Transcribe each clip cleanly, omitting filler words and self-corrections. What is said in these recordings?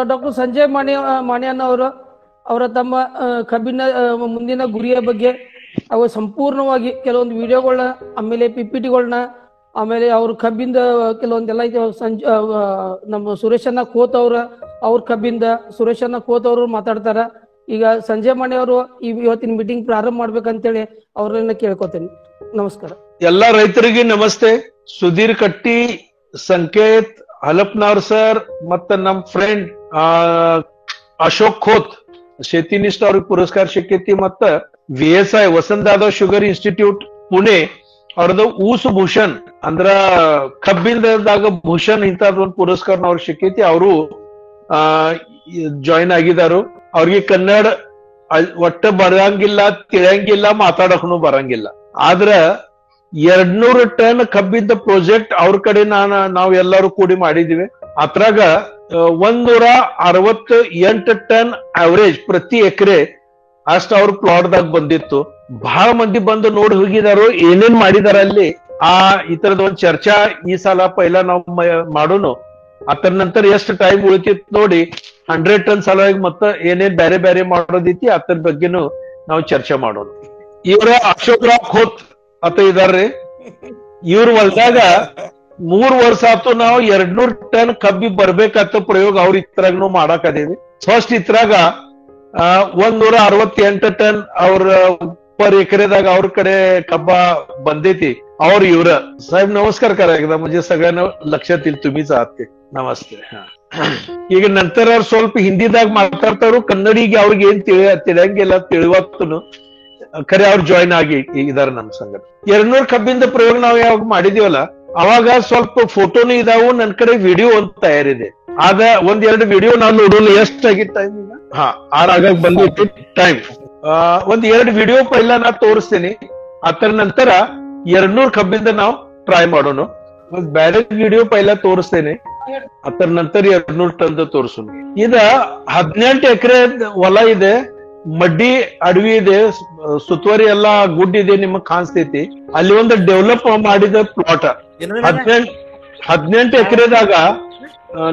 Doctor Sanjay ಮಾನ್ಯನ್ ಅವರು ಅವರ ತಮ್ಮ ಕಬ್ಬಿನ ಮುಂದಿನ ಗುರಿಯ ಬಗ್ಗೆ ಅವರು ಸಂಪೂರ್ಣವಾಗಿ ಕೆಲವೊಂದು ವಿಡಿಯೋಗಳನ್ನ, ಆಮೇಲೆ PPTಗಳನ್ನ, ಆಮೇಲೆ ಅವ್ರ ಕಬ್ಬಿಂದ ಕೆಲವೊಂದೆಲ್ಲ ನಮ್ಮ ಸುರೇಶಣ್ಣ ಖೋತ್ ಅವ್ರ ಕಬ್ಬಿಂದ ಸುರೇಶಣ್ಣ ಖೋತ್ ಅವರು ಮಾತಾಡ್ತಾರ. ಈಗ ಸಂಜಯ್ ಮಾನ್ಯ ಅವರು ಇವತ್ತಿನ ಮೀಟಿಂಗ್ ಪ್ರಾರಂಭ ಮಾಡ್ಬೇಕಂತೇಳಿ ಅವ್ರನ್ನ ಕೇಳ್ಕೊತೇನೆ. ನಮಸ್ಕಾರ. ಎಲ್ಲ ರೈತರಿಗೆ ನಮಸ್ತೆ. ಸುಧೀರ್ ಕಟ್ಟಿ, ಸಂಕೇತ್ ಹಲಪ್ನಾರ್ ಸರ್ ಮತ್ತು ನಮ್ಮ ಫ್ರೆಂಡ್ ಅಶೋಕ್ ಖೋತ್ ಶೇತಿನಿಷ್ಠ ಅವ್ರಿಗೆ ಪುರಸ್ಕಾರ ಸಿಕ್ಕೈತಿ. ಮತ್ತ VSI Vasant Dada sugar institute Pune ಅವ್ರದ್ದು ಊಸ್ ಭೂಷಣ್ ಅಂದ್ರ ಕಬ್ಬಿಂದಾಗ ಭೂಷಣ್ ಇಂಥದ್ ಒಂದು ಪುರಸ್ಕಾರ ಅವ್ರಿಗೆ ಸಿಕ್ಕೈತಿ. ಅವರು ಜಾಯಿನ್ ಆಗಿದಾರು. ಅವ್ರಿಗೆ ಕನ್ನಡ ಒಟ್ಟ ಬರಂಗಿಲ್ಲ, ತಿಳಿಯಂಗಿಲ್ಲ, ಮಾತಾಡಕ್ನು ಬರಂಗಿಲ್ಲ. ಆದ್ರ 200 ಟನ್ ಕಬ್ಬಿಂದ ಪ್ರಾಜೆಕ್ಟ್ ಅವ್ರ ಕಡೆ ನಾವ್ ಎಲ್ಲರೂ ಕೂಡಿ ಮಾಡಿದಿವಿ. ಅದ್ರಾಗ 168 ಟನ್ ಅವರೇಜ್ ಪ್ರತಿ ಎಕರೆ ಅಷ್ಟ ಅವ್ರ ಪ್ಲಾಟ್ ದಾಗ ಬಂದಿತ್ತು. ಬಹಳ ಮಂದಿ ಬಂದು ನೋಡಿ ಹೋಗಿದಾರು, ಏನೇನ್ ಮಾಡಿದಾರ ಅಲ್ಲಿ. ಈ ತರದ ಒಂದ್ ಚರ್ಚಾ ಈ ಸಲ ಪೈಲ ನಾವು ಮಾಡೋನು. ಅದರ ನಂತರ ಎಷ್ಟು ಟೈಮ್ ಉಳಿತಿತ್ತು ನೋಡಿ, 100 ಟನ್ ಸಲುವಾಗಿ ಮತ್ತ ಏನೇನ್ ಬೇರೆ ಬೇರೆ ಮಾಡೋದೈತಿ ಅದ್ರ ಬಗ್ಗೆನು ನಾವು ಚರ್ಚೆ ಮಾಡೋಣ. ಇವರ ಅಶೋಕ್ ರಾವ್ ಖೋತ್ ಅತ ಇದಾರ್ರಿ. ಇವ್ರ ಹೊಲ್ದಾಗ 3 ವರ್ಷ ಆತು ನಾವು 200 ಟನ್ ಕಬ್ಬಿ ಬರ್ಬೇಕಂತ ಪ್ರಯೋಗ ಅವ್ರ ಇತ್ರಾಗನು ಮಾಡಾಕ್ ಅದೇವಿ. ಫಸ್ಟ್ ಇತ್ರಾಗ 168 ಟನ್ ಅವ್ರ ಪರ್ ಎಕರೆದಾಗ ಅವ್ರ ಕಡೆ ಕಬ್ಬ ಬಂದೈತಿ. ಅವ್ರ ಇವ್ರ साहेब नमस्कार करा एकदा, म्हणजे सगळ्यांना लक्षात येईल तुम्हीच आहात ते. ನಮಸ್ತೆ. ಈಗ ನಂತರ ಅವ್ರು ಸ್ವಲ್ಪ ಹಿಂದಿದಾಗ ಮಾತಾಡ್ತಾರು, ಕನ್ನಡಿಗೆ ಅವ್ರಿಗೆ ಏನ್ ತಿಳಿಯಂಗಿಲ್ಲ, ತಿಳಿವತ್ತುನು ಖರೆ ಅವ್ರು ಜಾಯಿನ್ ಆಗಿ ಇದಾರೆ ನಮ್ ಸಂಗಡ. 200 ಕಬ್ಬಿಂದ ಪ್ರಯೋಗ ನಾವು ಯಾವಾಗ ಮಾಡಿದೀವಲ್ಲ ಅವಾಗ ಸ್ವಲ್ಪ ಫೋಟೋನು ಇದಾವು, ನನ್ ಕಡೆ ವಿಡಿಯೋ ಒಂದು ತಯಾರಿದೆ. ಆಗ 1-2 ವಿಡಿಯೋ ನಾವು ನೋಡೋಣ. ಎಷ್ಟಾಗಿತ್ತು ಟೈಮ್? ಈಗ 6 ಆಗಾಗ ಬಂದಿತ್ತು ಟೈಮ್. 1-2 ವಿಡಿಯೋ ಪೈಲ ನಾ ತೋರಿಸ್ತೇನೆ. ಅದರ ನಂತರ 200 ಕಬ್ಬಿಂದ ನಾವು ಟ್ರೈ ಮಾಡೋಣ. ಒಂದ್ ಬೇರೆ ವಿಡಿಯೋ ಪೈಲ ತೋರಿಸ್ತೇನೆ, ಅದರ ನಂತರ 200 ಟನ್ ತೋರಿಸೋಣ. ಇದ 18 ಎಕರೆ ಹೊಲ ಇದೆ, ಮಡ್ಡಿ ಅಡವಿ ಇದೆ, ಸುತ್ತುವರಿ ಎಲ್ಲಾ ಗುಡ್ ಇದೆ, ನಿಮಗ್ ಕಾಣಿಸ್ತೈತಿ. ಅಲ್ಲಿ ಒಂದು ಡೆವಲಪ್ ಮಾಡಿದ ಪ್ಲಾಟ್ 18 ಎಕರೆದಾಗ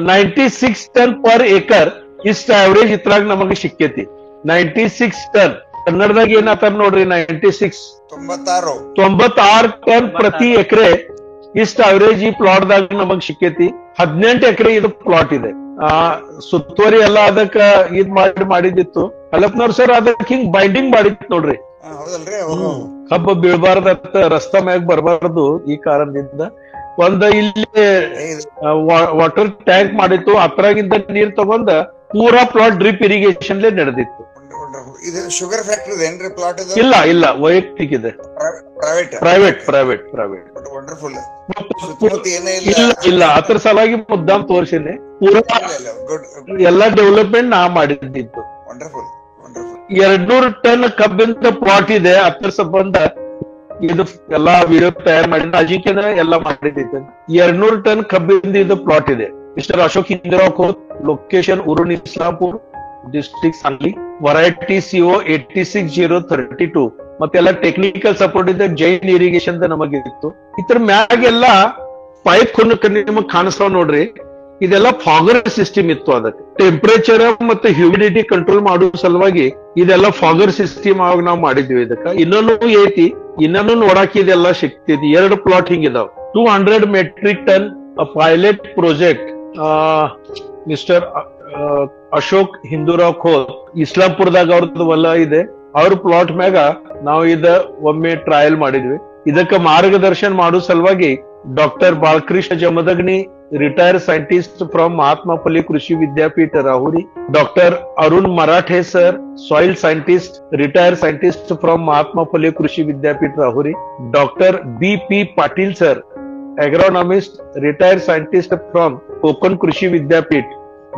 96 ಟನ್ ಪರ್ ಏಕರ್ ಇಷ್ಟ ಅವರೇಜ್ ಇತ್ರಾಗ ನಮಗೆ ಸಿಕ್ಕೈತಿ. 96 ಟನ್ ಕನ್ನಡದಾಗ ಏನಾತಾರ ನೋಡ್ರಿ, 96 ಟನ್ ಪ್ರತಿ ಎಕರೆ ಇಷ್ಟ ಅವರೇಜ್ ಈ ಪ್ಲಾಟ್ ದಾಗ ನಮಗ್ ಸಿಕ್ಕೈತಿ. 18 ಎಕರೆ ಇದು ಪ್ಲಾಟ್ ಇದೆ. ಸುತ್ತುವರಿ ಎಲ್ಲ ಅದಕ್ಕ ಇದ್ ಮಾಡಿದಿತ್ತು. ಹಲಪ್ನವ್ರ ಸರ್ ಅದಕ್ಕೆ ಹಿಂಗ್ ಬೈಂಡಿಂಗ್ ಮಾಡಿತ್ತು ನೋಡ್ರಿ, ಕಬ್ಬ ಬೀಳ್ಬಾರ್ದತ್ತ, ರಸ್ತಾ ಮ್ಯಾಗ ಬರ್ಬಾರ್ದು. ಈ ಕಾರಣದಿಂದ ಇಲ್ಲಿ ವಾಟರ್ ಟ್ಯಾಂಕ್ ಮಾಡಿತ್ತು. ಅದ್ರಾಗಿಂದ ನೀರ್ ತಗೊಂಡ ಪೂರಾ ಪ್ಲಾಟ್ ಡ್ರಿಪ್ ಇರಿಗೇಷನ್ ನಡೆದಿತ್ತು. ಶುಗರ್ ಫ್ಯಾಕ್ಟರಿ ಏನ್ರಿ ಪ್ಲಾಟ್? ಇಲ್ಲ ವೈಯಕ್ತಿಕ ಇದೆ, ಪ್ರೈವೇಟ್. ವಂಡರ್ಫುಲ್. ಇಲ್ಲ ಅದ್ರ ಸಲುವಾಗಿ ಮುದ್ದಾಂ ತೋರಿಸಿನಿ. ಪೂರಾ ಎಲ್ಲಾ ಡೆವಲಪ್ಮೆಂಟ್ ನಾ ಮಾಡಿದ್ದು. 200 ಟನ್ ಕಬ್ಬಿಂದ ಪ್ಲಾಟ್ ಇದೆ. ಅದ್ರ ಸಂಬಂಧ ಇದು ಎಲ್ಲಾ ವಿಡಿಯೋ ತಯಾರು ಮಾಡಿ ಅಜಿಕೆನ ಎಲ್ಲಾ ಮಾಡಿದ್ದೆ. 200 ಟನ್ ಕಬ್ಬಿಂದ ಇದು ಪ್ಲಾಟ್ ಇದೆ. Mister Ashok Hindrao Khot, location Urun Islampur, district Sangli, variety CO 86032. ಮತ್ತೆಲ್ಲ ಟೆಕ್ನಿಕಲ್ ಸಪೋರ್ಟ್ ಇದೆ. ಜೈನ್ ಇರಿಗೇಷನ್ ನಮಗಿತ್ತು. ಇದ್ರ ಮ್ಯಾಗೆಲ್ಲ ಪೈಪ್ ನಿಮಗ್ ಕಾಣಿಸ್ತಾವ ನೋಡ್ರಿ. ಇದೆಲ್ಲ ಫಾಗರ್ ಸಿಸ್ಟಮ್ ಇತ್ತು. ಅದಕ್ಕೆ ಟೆಂಪರೇಚರ್ ಮತ್ತೆ ಹ್ಯೂಮಿಡಿಟಿ ಕಂಟ್ರೋಲ್ ಮಾಡುವ ಸಲುವಾಗಿ ಇದೆಲ್ಲ ಫಾಗರ್ ಸಿಸ್ಟಮ್ ಆಗ ನಾವು ಮಾಡಿದ್ವಿ. ಇದಕ್ಕ ಇನ್ನೊಂದು ಐತಿ, ಇನ್ನೊಂದು ನೋಡಾಕ ಇದೆಲ್ಲ ಸಿಕ್ತಿದ್ವಿ. 2 ಪ್ಲಾಟ್ ಹಿಂಗಿದಾವ್. 200 metric ton pilot project mister Ashok Hindurao Khot ಇಸ್ಲಾಂಪುರದಾಗ ಅವ್ರದ್ದು ಹೊಲ ಇದೆ. ಅವ್ರ ಪ್ಲಾಟ್ ಮ್ಯಾಗ ನಾವು ಒಮ್ಮೆ ಟ್ರಯಲ್ ಮಾಡಿದ್ವಿ. ಇದಕ್ಕ ಮಾರ್ಗದರ್ಶನ ಮಾಡೋ ಸಲುವಾಗಿ doctor Balakrishna Jamadagni, retired scientist from Mahatma Phule Krishi Vidyapeeth Rahuri, doctor Arun Marathe sir, soil scientist, retired scientist from Mahatma Phule Krishi Vidyapeeth Rahuri, doctor BP Patil sir, agronomist, retired scientist from Konkan Krishi Vidyapeeth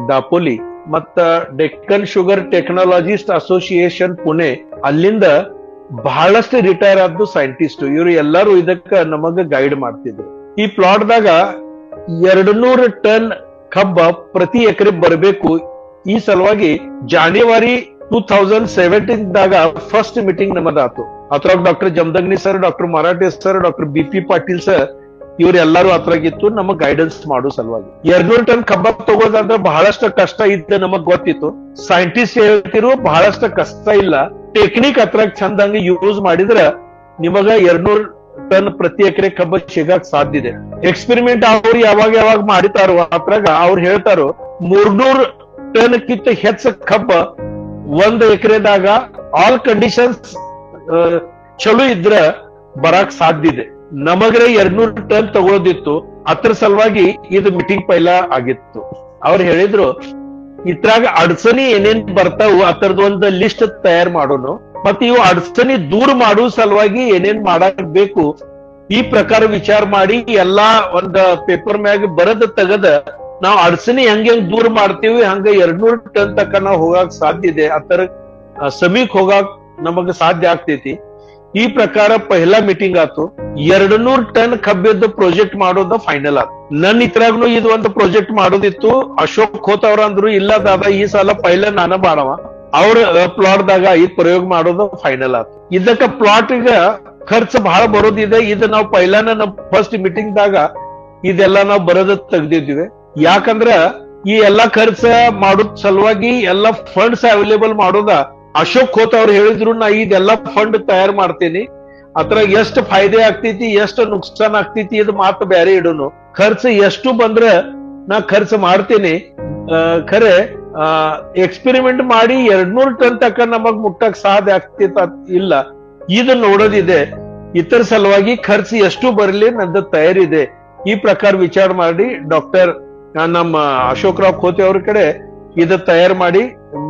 Dapoli, ಮತ್ತ Deccan sugar technologist association Pune, ಅಲ್ಲಿಂದ ಬಹಳಷ್ಟು ರಿಟೈರ್ ಆದ್ದು ಸೈಂಟಿಸ್ಟ್. ಇವರು ಎಲ್ಲರೂ ಇದಕ್ಕ ನಮಗ ಗೈಡ್ ಮಾಡ್ತಿದ್ರು. ಈ ಪ್ಲಾಟ್ ದಾಗ 200 ಟನ್ ಕಬ್ಬ ಪ್ರತಿ ಎಕರೆ ಬರಬೇಕು. ಈ ಸಲುವಾಗಿ ಜಾನ್ಯುವರಿ 2017 ದಾಗ ಫಸ್ಟ್ ಮೀಟಿಂಗ್ ನಮ್ಮದಾತು. ಅದ್ರಾಗ doctor Jamadagni sir, doctor Marathe sir, doctor BP Patil sir ಇವ್ರೆಲ್ಲಾರು ಅದ್ರಾಗಿತ್ತು ನಮಗ್ ಗೈಡೆನ್ಸ್ ಮಾಡೋ ಸಲುವಾಗಿ 200 ಟನ್ ಕಬ್ಬ ತಗೋದಂದ್ರೆ ಬಹಳಷ್ಟು ಕಷ್ಟ ಇದ್ದ ನಮಗ್ ಗೊತ್ತಿತ್ತು. ಸೈಂಟಿಸ್ಟ್ ಹೇಳ್ತಿರು ಬಹಳಷ್ಟು ಕಷ್ಟ ಇಲ್ಲ, ಟೆಕ್ನಿಕ್ ಅದ್ರಾಗ ಚಂದಂಗ ಯೂಸ್ ಮಾಡಿದ್ರ ನಿಮಗ 200 ಟನ್ ಪ್ರತಿ ಎಕರೆ ಕಬ್ಬ ಸಿಗಕ್ ಸಾಧ್ಯ ಇದೆ. ಎಕ್ಸ್ಪೆರಿಮೆಂಟ್ ಅವ್ರು ಯಾವಾಗ ಮಾಡಿತಾರೋ ಅದ್ರಾಗ ಅವ್ರು ಹೇಳ್ತಾರೋ 300 ಟನ್ ಕಿಂತ ಹೆಚ್ಚ ಕಬ್ಬ 1 ಎಕರೆದಾಗ ಆಲ್ ಕಂಡೀಷನ್ಸ್ ಚಲೋ ಇದ್ರ ಬರಾಕ್ ಸಾಧ್ಯ ಇದೆ. ನಮಗ್ರೆ 200 ಟನ್ ತಗೊಳೋದಿತ್ತು, ಅದ್ರ ಸಲುವಾಗಿ ಇದು ಮೀಟಿಂಗ್ ಪೈಲ ಆಗಿತ್ತು. ಅವ್ರು ಹೇಳಿದ್ರು ಇದ್ರಾಗ ಅಡಚಣಿ ಏನೇನ್ ಬರ್ತಾವು ಅದರದ್ದು ಒಂದು ಲಿಸ್ಟ್ ತಯಾರು ಮಾಡೋನು, ಮತ್ತೆ ಇವು ಅಡಚಣಿ ದೂರ ಮಾಡೋ ಸಲುವಾಗಿ ಏನೇನ್ ಮಾಡಕ್ ಬೇಕು ಈ ಪ್ರಕಾರ ವಿಚಾರ ಮಾಡಿ ಎಲ್ಲಾ ಒಂದ್ ಪೇಪರ್ ಮ್ಯಾಗ ಬರದ ತೆಗದ ನಾವು ಅಡಚಣಿ ಹೆಂಗ್ ದೂರ ಮಾಡ್ತೀವಿ ಹಂಗ 200 ಟನ್ ತಕ್ಕ ನಾವು ಹೋಗಾಕ್ ಸಾಧ್ಯ ಇದೆ, ಅದರ ಸಮೀಕ್ ಹೋಗಾಕ್ ನಮಗ ಸಾಧ್ಯ ಆಗ್ತೈತಿ. ಈ ಪ್ರಕಾರ ಪಹಲಾ ಮೀಟಿಂಗ್ ಆತು. 200 ಟನ್ ಕಬ್ಬಿದ್ದು ಪ್ರಾಜೆಕ್ಟ್ ಮಾಡೋದ ಫೈನಲ್ ಆತು. ನನ್ನ ಇದ್ರಾಗ್ನು ಇದು ಒಂದು ಪ್ರಾಜೆಕ್ಟ್ ಮಾಡೋದಿತ್ತು. ಅಶೋಕ್ ಖೋತ್ ಅವ್ರ ಅಂದ್ರು ಇಲ್ಲ ದಾದಾ ಈ ಸಲ ಪೈಲ ನಾನ ಮಾಡವ, ಅವ್ರ ಪ್ಲಾಟ್ ದಾಗ ಈ ಪ್ರಯೋಗ ಮಾಡೋದು ಫೈನಲ್ ಆತು. ಇದಕ್ಕ ಪ್ಲಾಟ್ ಗ ಖರ್ಚು ಬಹಳ ಬರೋದಿದೆ. ಇದು ನಾವು ಪೈಲಾನ ನಮ್ ಫಸ್ಟ್ ಮೀಟಿಂಗ್ ದಾಗ ಇದೆಲ್ಲ ನಾವು ಬರೋದ ತೆಗ್ದಿದ್ವಿ. ಯಾಕಂದ್ರ ಈ ಎಲ್ಲಾ ಖರ್ಚ ಮಾಡೋದ್ ಸಲುವಾಗಿ ಎಲ್ಲಾ ಫಂಡ್ಸ್ ಅವೈಲೇಬಲ್ ಮಾಡೋದ ಅಶೋಕ್ ಖೋತ್ ಅವ್ರು ಹೇಳಿದ್ರು ನಾ ಇದೆಲ್ಲಾ ಫಂಡ್ ತಯಾರು ಮಾಡ್ತೀನಿ, ಅದ್ರಾಗ ಎಷ್ಟು ಫಾಯ್ದೆ ಆಗ್ತೈತಿ ಎಷ್ಟು ನುಕ್ಸಾನ್ ಆಗ್ತೈತಿ ಇದು ಮಾತು ಬೇರೆ ಇಡೋನು, ಖರ್ಚು ಎಷ್ಟು ಬಂದ್ರ ನಾ ಖರ್ಚು ಮಾಡ್ತೀನಿ. ಖರೆ ಎಕ್ಸ್ಪೆರಿಮೆಂಟ್ ಮಾಡಿ 200 ಟನ್ ತಕ್ಕ ನಮಗ್ ಮುಟ್ಟಕ್ ಸಾಧ್ಯ ಆಗ್ತೈತ ಇಲ್ಲ ಇದು ನೋಡೋದಿದೆ. ಇತರ ಸಲುವಾಗಿ ಖರ್ಚು ಎಷ್ಟು ಬರಲಿ ನಂದು ತಯಾರಿದೆ. ಈ ಪ್ರಕಾರ ವಿಚಾರ ಮಾಡಿ ಡಾಕ್ಟರ್ ನಮ್ಮ ಅಶೋಕ್ ರಾವ್ ಖೋತೆ ಅವ್ರ ಕಡೆ ಇದು ತಯಾರು ಮಾಡಿ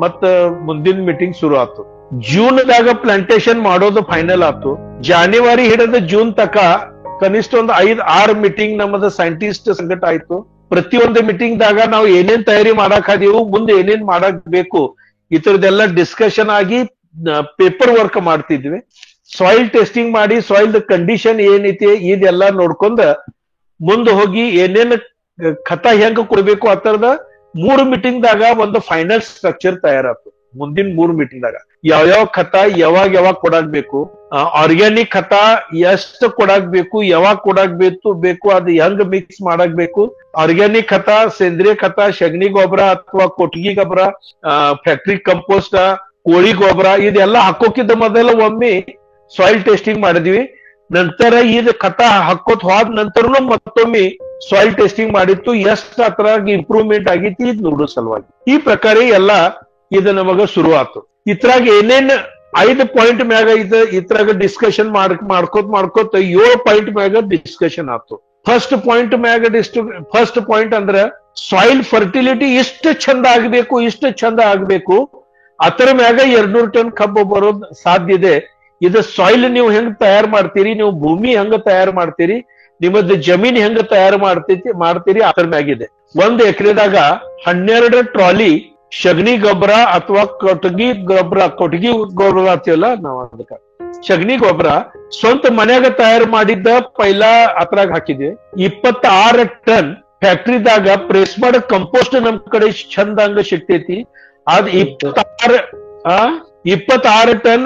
ಮತ್ತ ಮುಂದಿನ ಮೀಟಿಂಗ್ ಶುರು ಆತು. ಜೂನ್ ದಾಗ ಪ್ಲಾಂಟೇಶನ್ ಮಾಡೋದು ಫೈನಲ್ ಆತು. ಜಾನ್ಯುವರಿ ಹಿಡಿದ ಜೂನ್ ತಕ ಕನಿಷ್ಠ ಒಂದು 5-6 ಮೀಟಿಂಗ್ ನಮ್ಮದ ಸೈಂಟಿಸ್ಟ್ ಸಂಗಟ ಆಯ್ತು. ಪ್ರತಿಯೊಂದು ಮೀಟಿಂಗ್ ದಾಗ ನಾವು ಏನೇನ್ ತಯಾರಿ ಮಾಡಕ್ ಅದೀವು, ಮುಂದೆ ಏನೇನ್ ಮಾಡಕ್ ಬೇಕು ಇತರದೆಲ್ಲ ಡಿಸ್ಕಷನ್ ಆಗಿ ಪೇಪರ್ ವರ್ಕ್ ಮಾಡ್ತಿದ್ವಿ. ಸಾಯಿಲ್ ಟೆಸ್ಟಿಂಗ್ ಮಾಡಿ ಸಾಯಿಲ್ ಕಂಡೀಷನ್ ಏನೈತಿ ಇದೆಲ್ಲ ನೋಡ್ಕೊಂಡ ಮುಂದೆ ಹೋಗಿ ಏನೇನ್ ಖತ ಹೆಂಗ ಕೊಡ್ಬೇಕು ಆ ತರದ 3 ಮೀಟಿಂಗ್ ದಾಗ ಒಂದು ಫೈನಲ್ ಸ್ಟ್ರಕ್ಚರ್ ತಯಾರಾತು. ಮುಂದಿನ 3 ಮೀಟಿಂಗ್ ದಾಗ ಯಾವ್ಯಾವ ಖತ ಯಾವಾಗ ಕೊಡಾಕ್ಬೇಕು, ಆರ್ಗ್ಯಾನಿಕ್ ಖತ ಎಷ್ಟು ಕೊಡಾಕ್ಬೇಕು, ಯಾವಾಗ ಕೊಡಾಕ್ಬೇಕು ಅದು ಹೆಂಗ್ ಮಿಕ್ಸ್ ಮಾಡಾಕ್ಬೇಕು, ಆರ್ಗ್ಯಾನಿಕ್ ಖತ, ಸೇಂದ್ರಿಯ ಖತ, ಸಗಣಿ ಗೊಬ್ಬರ ಅಥವಾ ಕೊಟ್ಟಿಗೆ ಗೊಬ್ಬರ, ಫ್ಯಾಕ್ಟ್ರಿ ಕಂಪೋಸ್ಟ್, ಕೋಳಿ ಗೊಬ್ಬರ ಇದೆಲ್ಲ ಹಾಕೋಕಿದ್ದ ಮೊದಲ ಒಮ್ಮೆ ಸಾಯಿಲ್ ಟೆಸ್ಟಿಂಗ್ ಮಾಡಿದ್ವಿ. ನಂತರ ಇದು ಖತ ಹಾಕೋತ್ ಹೋದ ನಂತರನು ಮತ್ತೊಮ್ಮೆ ಸಾಯಿಲ್ ಟೆಸ್ಟಿಂಗ್ ಮಾಡಿತ್ತು. ಎಷ್ಟು ಅದ್ರಾಗ ಇಂಪ್ರೂವ್ಮೆಂಟ್ ಆಗೈತಿ ಇದು ನೋಡೋ ಸಲುವಾಗಿ ಈ ಪ್ರಕಾರ ಎಲ್ಲ ಇದು ನಮಗ ಶುರು ಆತು. ಇದ್ರಾಗ ಏನೇನ್ 5 ಪಾಯಿಂಟ್ ಮ್ಯಾಗ ಇದ್ರಾಗ ಡಿಸ್ಕಷನ್ ಮಾಡ್ಕೋತ 7 ಪಾಯಿಂಟ್ ಮ್ಯಾಗ ಡಿಸ್ಕಷನ್ ಆತು. ಫಸ್ಟ್ ಪಾಯಿಂಟ್ ಅಂದ್ರ ಸಾಯಿಲ್ ಫರ್ಟಿಲಿಟಿ ಇಷ್ಟು ಚಂದ ಆಗ್ಬೇಕು ಅದರ ಮ್ಯಾಗ 200 ಟನ್ ಕಬ್ಬು ಬರೋದ್ ಸಾಧ್ಯ ಇದೆ. ಇದು ಸಾಯಿಲ್ ನೀವು ಹೆಂಗ್ ತಯಾರು ಮಾಡ್ತೀರಿ, ನೀವು ಭೂಮಿ ಹೆಂಗ ತಯಾರು ಮಾಡ್ತೀರಿ, ನಿಮ್ಮದು ಜಮೀನ್ ಹೆಂಗ ತಯಾರು ಮಾಡ್ತೀರಿ ಅದ್ರ ಮ್ಯಾಗಿದೆ. 1 ಎಕರೆದಾಗ 12 ಟ್ರಾಲಿ ಸಗಣಿ ಗೊಬ್ಬರ ಅಥವಾ ಕೊಟ್ಟಿಗೆ ಗೊಬ್ಬರ ಅಂತೀವಲ್ಲ ನಾವು, ಅದಕ್ಕ ಸಗಣಿ ಗೊಬ್ಬರ ಸ್ವಂತ ಮನ್ಯಾಗ ತಯಾರು ಮಾಡಿದ್ದ ಪೈಲ ಅದ್ರಾಗ ಹಾಕಿದ್ವಿ. 26 ಟನ್ ಫ್ಯಾಕ್ಟ್ರಿದಾಗ ಪ್ರೆಸ್ ಮಾಡೋ ಕಂಪೋಸ್ಟ್ ನಮ್ ಕಡೆ ಚಂದಂಗ ಸಿಗ್ತೈತಿ. ಅದ್ 26 ಟನ್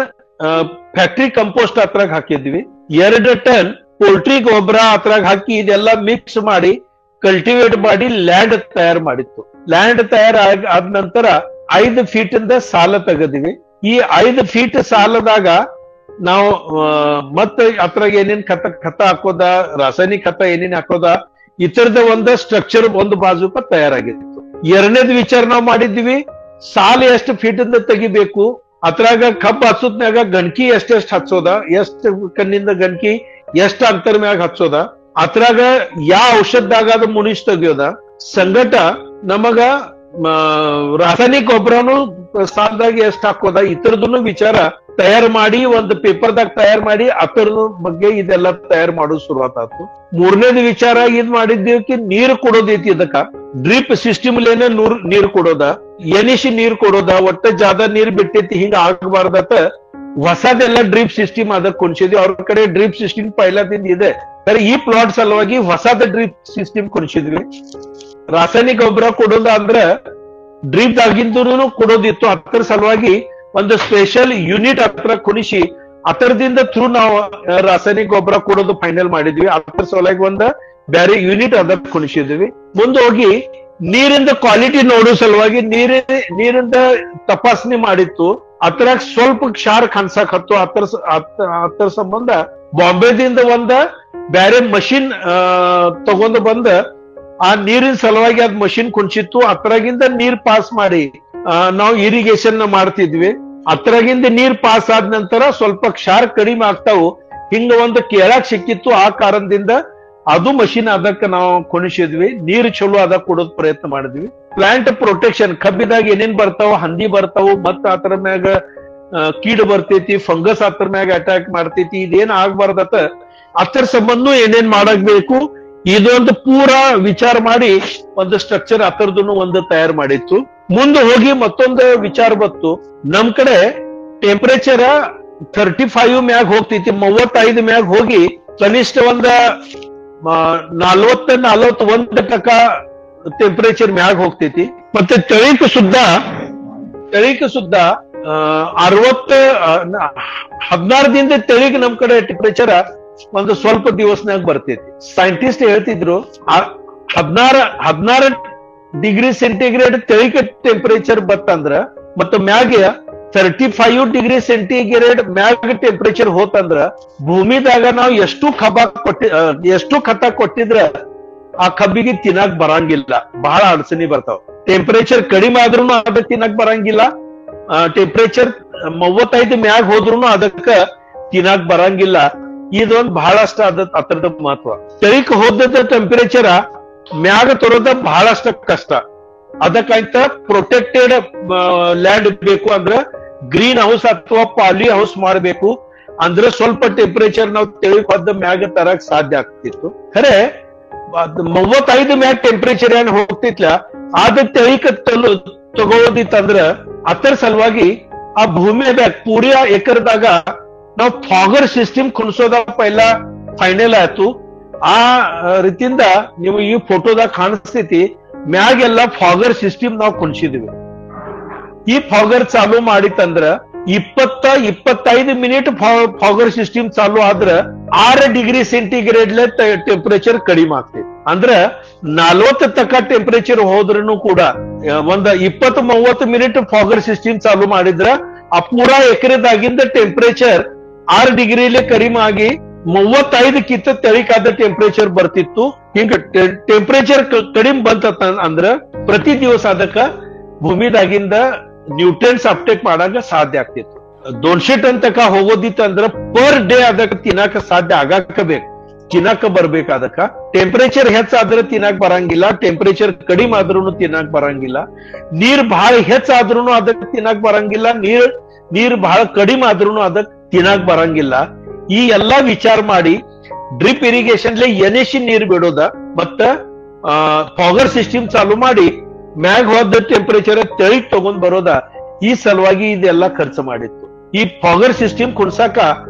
ಫ್ಯಾಕ್ಟ್ರಿ ಕಂಪೋಸ್ಟ್ ಅದ್ರಾಗ ಹಾಕಿದ್ವಿ. 2 ಟನ್ ಪೋಲ್ಟ್ರಿ ಗೊಬ್ಬರ ಅದ್ರಾಗ ಹಾಕಿ ಇದೆಲ್ಲ ಮಿಕ್ಸ್ ಮಾಡಿ ಕಲ್ಟಿವೇಟ್ ಮಾಡಿ ಲ್ಯಾಂಡ್ ತಯಾರು ಮಾಡಿತ್ತು. ಲ್ಯಾಂಡ್ ತಯಾರ ಆದ ನಂತರ 5 ಫೀಟ್ ಇಂದ ಸಾಲ ತೆಗದಿವಿ. ಈ 5 ಫೀಟ್ ಸಾಲದಾಗ ನಾವು ಮತ್ತೆ ಅದ್ರಾಗ ಏನೇನ್ ಖತ ಹಾಕೋದ, ರಾಸಾಯನಿಕ ಖತ ಏನೇನ್ ಹಾಕೋದ ಇತರದ ಒಂದು ಸ್ಟ್ರಕ್ಚರ್ ಒಂದು ಬಾಜುಕ ತಯಾರಾಗಿತ್ತು. 2ನೇದು ವಿಚಾರ ನಾವು ಮಾಡಿದ್ವಿ, ಸಾಲ ಎಷ್ಟು ಫೀಟ್ ಇಂದ ತೆಗಿಬೇಕು, ಅದ್ರಾಗ ಕಬ್ಬು ಹಚ್ಚೋದ್ನಾಗ ಗಣಕಿ ಎಷ್ಟೆಷ್ಟು ಹಚ್ಚೋದ, ಎಷ್ಟು ಕಣ್ಣಿಂದ ಗಣಕಿ ಎಷ್ಟು ಅಂತರ ಮ್ಯಾಗ ಹಚ್ಚೋದ, ಅದ್ರಾಗ ಯಾವ ಔಷಧದಾಗ ಅದು ಮುನಿಷ್ ತೆಗಿಯೋದ, ಸಂಗಟ ನಮಗ ರಾಸಾಯನಿಕ ಗೊಬ್ಬರನು ಸಾಲದಾಗ ಎಷ್ಟು ಹಾಕೋದ ಇತರದನ್ನು ವಿಚಾರ ತಯಾರು ಮಾಡಿ ಒಂದು ಪೇಪರ್ದಾಗ ತಯಾರು ಮಾಡಿ ಅದರ ಬಗ್ಗೆ ಇದೆಲ್ಲ ತಯಾರು ಮಾಡೋದು ಶುರುವಾತ ಆಯ್ತು. 3ನೇದು ವಿಚಾರ ಇದ್ ಮಾಡಿದ್ದೀವಿ, ನೀರು ಕೊಡೋದೈತಿ. ಇದಕ್ಕ ಡ್ರಿಪ್ ಸಿಸ್ಟಮ್ ಲೇನೆ ನೀರು ಕೊಡೋದ, ಎನಿಸಿ ನೀರು ಕೊಡೋದ, ಒಟ್ಟ ಜಾದ ನೀರ್ ಬಿಟ್ಟೈತಿ ಹಿಂಗ ಆಗಬಾರ್ದತ್ತ ಹೊಸದೆಲ್ಲ ಡ್ರಿಪ್ ಸಿಸ್ಟಮ್ ಅದ ಕುಣಿಸಿದ್ವಿ. ಅವ್ರ ಕಡೆ ಡ್ರಿಪ್ ಸಿಸ್ಟಮ್ ಪೈಲದಿಂದ ಇದೆ, ಈ ಪ್ಲಾಟ್ ಸಲುವಾಗಿ ಹೊಸದ ಡ್ರಿಪ್ ಸಿಸ್ಟಮ್ ಕುಣಿಸಿದ್ವಿ. ರಾಸಾಯನಿಕ ಗೊಬ್ಬರ ಕೊಡೋದ ಅಂದ್ರ ಡ್ರಿಪ್ ದಾಗಿಂದೂ ಕೊಡೋದಿತ್ತು. ಅದರ ಸಲುವಾಗಿ ಒಂದು ಸ್ಪೆಷಲ್ ಯೂನಿಟ್ ಹತ್ರ ಕುಣಿಸಿ ಅದರದಿಂದ ಥ್ರೂ ನಾವು ರಾಸಾಯನಿಕ ಗೊಬ್ಬರ ಕೊಡೋದು ಫೈನಲ್ ಮಾಡಿದ್ವಿ. ಅದರ ಸಲುವಾಗಿ ಒಂದು ಬೇರೆ ಯೂನಿಟ್ ಅದ ಕುಣಿಸಿದ್ವಿ. ಮುಂದೆ ಹೋಗಿ ನೀರಿಂದ ಕ್ವಾಲಿಟಿ ನೋಡೋ ಸಲುವಾಗಿ ನೀರಿಂದ ತಪಾಸಣೆ ಮಾಡಿತ್ತು. ಅದ್ರಾಗ ಸ್ವಲ್ಪ ಕ್ಷಾರ ಕಾಣ್ಸಕ್ ಹತ್ತು. ಅದ್ರ ಸಂಬಂಧ ಬಾಂಬೆದಿಂದ ಒಂದ ಬೇರೆ ಮಷಿನ್ ತಗೊಂಡು ಬಂದ ಆ ನೀರಿನ ಸಲುವಾಗಿ ಅದ್ ಮಷಿನ್ ಕುಣಿಸಿತ್ತು. ಅದ್ರಾಗಿಂದ ನೀರ್ ಪಾಸ್ ಮಾಡಿ ನಾವು ಇರಿಗೇಷನ್ ಮಾಡ್ತಿದ್ವಿ. ಅದ್ರಾಗಿಂದ ನೀರ್ ಪಾಸ್ ಆದ ನಂತರ ಸ್ವಲ್ಪ ಕ್ಷಾರ ಕಡಿಮೆ ಆಗ್ತಾವು. ಹಿಂಗ ಒಂದು ಕೇಳಕ್ ಸಿಕ್ಕಿತ್ತು. ಆ ಕಾರಣದಿಂದ ಅದು ಮಷಿನ್ ಅದಕ್ಕೆ ನಾವು ಕುಣಿಸಿದ್ವಿ. ನೀರು ಚಲೋ ಅದ ಕೊಡೋದ್ ಪ್ರಯತ್ನ ಮಾಡಿದ್ವಿ. ಪ್ಲಾಂಟ್ ಪ್ರೊಟೆಕ್ಷನ್, ಕಬ್ಬಿದಾಗ ಏನೇನ್ ಬರ್ತಾವ, ಹಂದಿ ಬರ್ತಾವು, ಮತ್ತ ಅದ್ರ ಮ್ಯಾಗ ಕೀಡ್ ಬರ್ತೈತಿ, ಫಂಗಸ್ ಅದ್ರ ಮ್ಯಾಗ ಅಟ್ಯಾಕ್ ಮಾಡ್ತೈತಿ. ಇದೇನ್ ಆಗ್ಬಾರ್ದತ್ತ ಅದ್ರ ಸಂಬಂಧ ಏನೇನ್ ಮಾಡಬೇಕು ಇದೊಂದು ಪೂರಾ ವಿಚಾರ ಮಾಡಿ ಒಂದು ಸ್ಟ್ರಕ್ಚರ್ ಅತರದನ್ನು ಒಂದು ತಯಾರು ಮಾಡಿತ್ತು. ಮುಂದೆ ಹೋಗಿ ಮತ್ತೊಂದು ವಿಚಾರ ಬಂತು. ನಮ್ ಕಡೆ ಟೆಂಪರೇಚರ್ 35 ಮ್ಯಾಗ ಹೋಗ್ತೈತಿ, 35 ಮ್ಯಾಗ ಹೋಗಿ ಕನಿಷ್ಠ ಒಂದ 40-41% ಟೆಂಪರೇಚರ್ ಮ್ಯಾಗ ಹೋಗ್ತೈತಿ. ಮತ್ತೆ ತಳಿಕ ಸುದ್ದ 16 ದಿಂದ ತಳಿಗೆ ನಮ್ ಕಡೆ ಟೆಂಪರೇಚರ್ ಒಂದು ಸ್ವಲ್ಪ ದಿವಸನಾಗ ಬರ್ತೈತಿ. ಸೈಂಟಿಸ್ಟ್ ಹೇಳ್ತಿದ್ರು 16 ಡಿಗ್ರಿ ಸೆಂಟಿಗ್ರೇಡ್ ತಳಿಕ ಟೆಂಪರೇಚರ್ ಬತ್ತಂದ್ರ ಮತ್ತು ಮ್ಯಾಗ 35 ಡಿಗ್ರಿ ಸೆಂಟಿಗ್ರೇಡ್ ಮ್ಯಾಗ ಟೆಂಪರೇಚರ್ ಹೋತಂದ್ರ ಭೂಮಿದಾಗ ನಾವು ಎಷ್ಟು ಖತ ಕೊಟ್ಟಿದ್ರ ಆ ಕಬ್ಬಿಗೆ ತಿನ್ನಕ್ ಬರಂಗಿಲ್ಲ. ಬಹಳ ಅಡಚಣೆ ಬರ್ತಾವ. ಟೆಂಪರೇಚರ್ ಕಡಿಮೆ ಆದ್ರೂ ಅದಕ್ಕೆ ತಿನ್ನಕ್ ಬರಂಗಿಲ್ಲ. ಟೆಂಪರೇಚರ್ 35 ಮ್ಯಾಗ ಹೋದ್ರು ಅದಕ್ಕ ತಿನ್ನಕ್ ಬರಂಗಿಲ್ಲ. ಇದೊಂದು ಬಹಳಷ್ಟು ಅದ್ರದ ಮಹತ್ವ. ತಳಿಕ್ ಹೋದ ಟೆಂಪರೇಚರ್ ಮ್ಯಾಗ ತರೋದ ಬಹಳಷ್ಟ ಕಷ್ಟ. ಅದಕ್ಕಂತ ಪ್ರೊಟೆಕ್ಟೆಡ್ ಲ್ಯಾಂಡ್ ಬೇಕು ಅಂದ್ರೆ ಗ್ರೀನ್ ಹೌಸ್ ಅಥವಾ ಪಾಲಿ ಹೌಸ್ ಮಾಡಬೇಕು. ಅಂದ್ರೆ ಸ್ವಲ್ಪ ಟೆಂಪರೇಚರ್ ನಾವು ತಳಿಕ್ ಹೋದ ಮ್ಯಾಗ ತರಕ್ ಸಾಧ್ಯ ಆಗ್ತಿತ್ತು. ಖರೆ 35 ಮ್ಯಾಗ ಟೆಂಪರೇಚರ್ ಏನ್ ಹೋಗ್ತಿತ್ಲ ಅದ ತಳಿಕ ತಗೋದಿತ್ತಂದ್ರ ಅದರ ಸಲುವಾಗಿ ಆ ಭೂಮಿಯಾಗ ಪೂರ್ಯ ಎಕರ್ದಾಗ ನಾವು ಫಾಗರ್ ಸಿಸ್ಟಮ್ ಕುಣಿಸೋದ ಪೈಲ ಫೈನಲ್ ಆಯ್ತು. ಆ ರೀತಿಯಿಂದ ನೀವು ಈ ಫೋಟೋದಾಗ ಕಾಣಿಸ್ತೈತಿ. ಮ್ಯಾಗೆಲ್ಲ ಫಾಗರ್ ಸಿಸ್ಟಮ್ ನಾವು ಕುಣಿಸಿದ್ವಿ. ಈ ಫಾಗರ್ ಚಾಲು ಮಾಡಿತ್ತಂದ್ರ 20-25 ಮಿನಿಟ್ ಫಾಗರ್ ಸಿಸ್ಟಮ್ ಚಾಲು ಆದ್ರ 6 ಡಿಗ್ರಿ ಸೆಂಟಿಗ್ರೇಡ್ ಟೆಂಪರೇಚರ್ ಕಡಿಮೆ ಆಗ್ತೈತಿ. ಅಂದ್ರ 40 ತಕ್ಕ ಟೆಂಪರೇಚರ್ ಹೋದ್ರೂ ಕೂಡ ಒಂದ್ 20-30 ಮಿನಿಟ್ ಫಾಗರ್ ಸಿಸ್ಟಮ್ ಚಾಲು ಮಾಡಿದ್ರ ಆ ಪೂರಾ ಎಕರೆದಾಗಿಂದ ಟೆಂಪರೇಚರ್ 6 ಡಿಗ್ರಿಲೇ ಕಡಿಮೆ ಆಗಿ 35 ತಳಿಕಾದ ಟೆಂಪರೇಚರ್ ಬರ್ತಿತ್ತು. ಹಿಂಗ ಟೆಂಪರೇಚರ್ ಕಡಿಮೆ ಬಂತ ಅಂದ್ರ ಪ್ರತಿ ದಿವಸ ಅದಕ್ಕ ಭೂಮಿದಾಗಿಂದ ನ್ಯೂಟ್ರಿಯೆಂಟ್ಸ್ ಅಪ್ಟೇಕ್ ಮಾಡಾಕ ಸಾಧ್ಯ ಆಗ್ತಿತ್ತು. 200 ಟನ್ ತಕ ಹೋಗೋದಿತ್ತಂದ್ರ ಪರ್ ಡೇ ಅದಕ್ಕೆ ತಿನ್ನಾಕ ಸಾಧ್ಯ ಆಗಾಕಬೇಕು, ತಿನ್ನಾಕ ಬರ್ಬೇಕ. ಅದಕ್ಕ ಟೆಂಪರೇಚರ್ ಹೆಚ್ಚಾದ್ರೆ ತಿನ್ನಾಕ ಬರಂಗಿಲ್ಲ, ಟೆಂಪರೇಚರ್ ಕಡಿಮೆ ಆದ್ರೂ ತಿನ್ನಾಕ ಬರಂಗಿಲ್ಲ. ನೀರ್ ಬಹಳ ಹೆಚ್ಚಾದ್ರೂ ಅದಕ್ಕೆ ತಿನ್ನಾಕ ಬರಂಗಿಲ್ಲ, ನೀರ್ ಬಹಳ ಕಡಿಮೆ ಆದ್ರೂ ಅದಕ್ಕೆ ತಿನ್ನಾಕ ಬರಂಗಿಲ್ಲ. ಈ ಎಲ್ಲಾ ವಿಚಾರ ಮಾಡಿ ಡ್ರಿಪ್ ಇರಿಗೇಷನ್ ಎನೆಸಿ ನೀರು ಬಿಡೋದ ಮತ್ತ ಫಾಗರ್ ಸಿಸ್ಟಮ್ ಚಾಲು ಮಾಡಿ ಮ್ಯಾಗ್ ಹೋದ ಟೆಂಪರೇಚರ್ ತಳಿಗ್ ತಗೊಂಡ್ ಬರೋದ. ಈ ಸಲುವಾಗಿ ಇದೆಲ್ಲ ಖರ್ಚು ಮಾಡಿತ್ತು. ಈ ಫಾಗರ್ ಸಿಸ್ಟಮ್ ಕುಡ್ಸಾಕ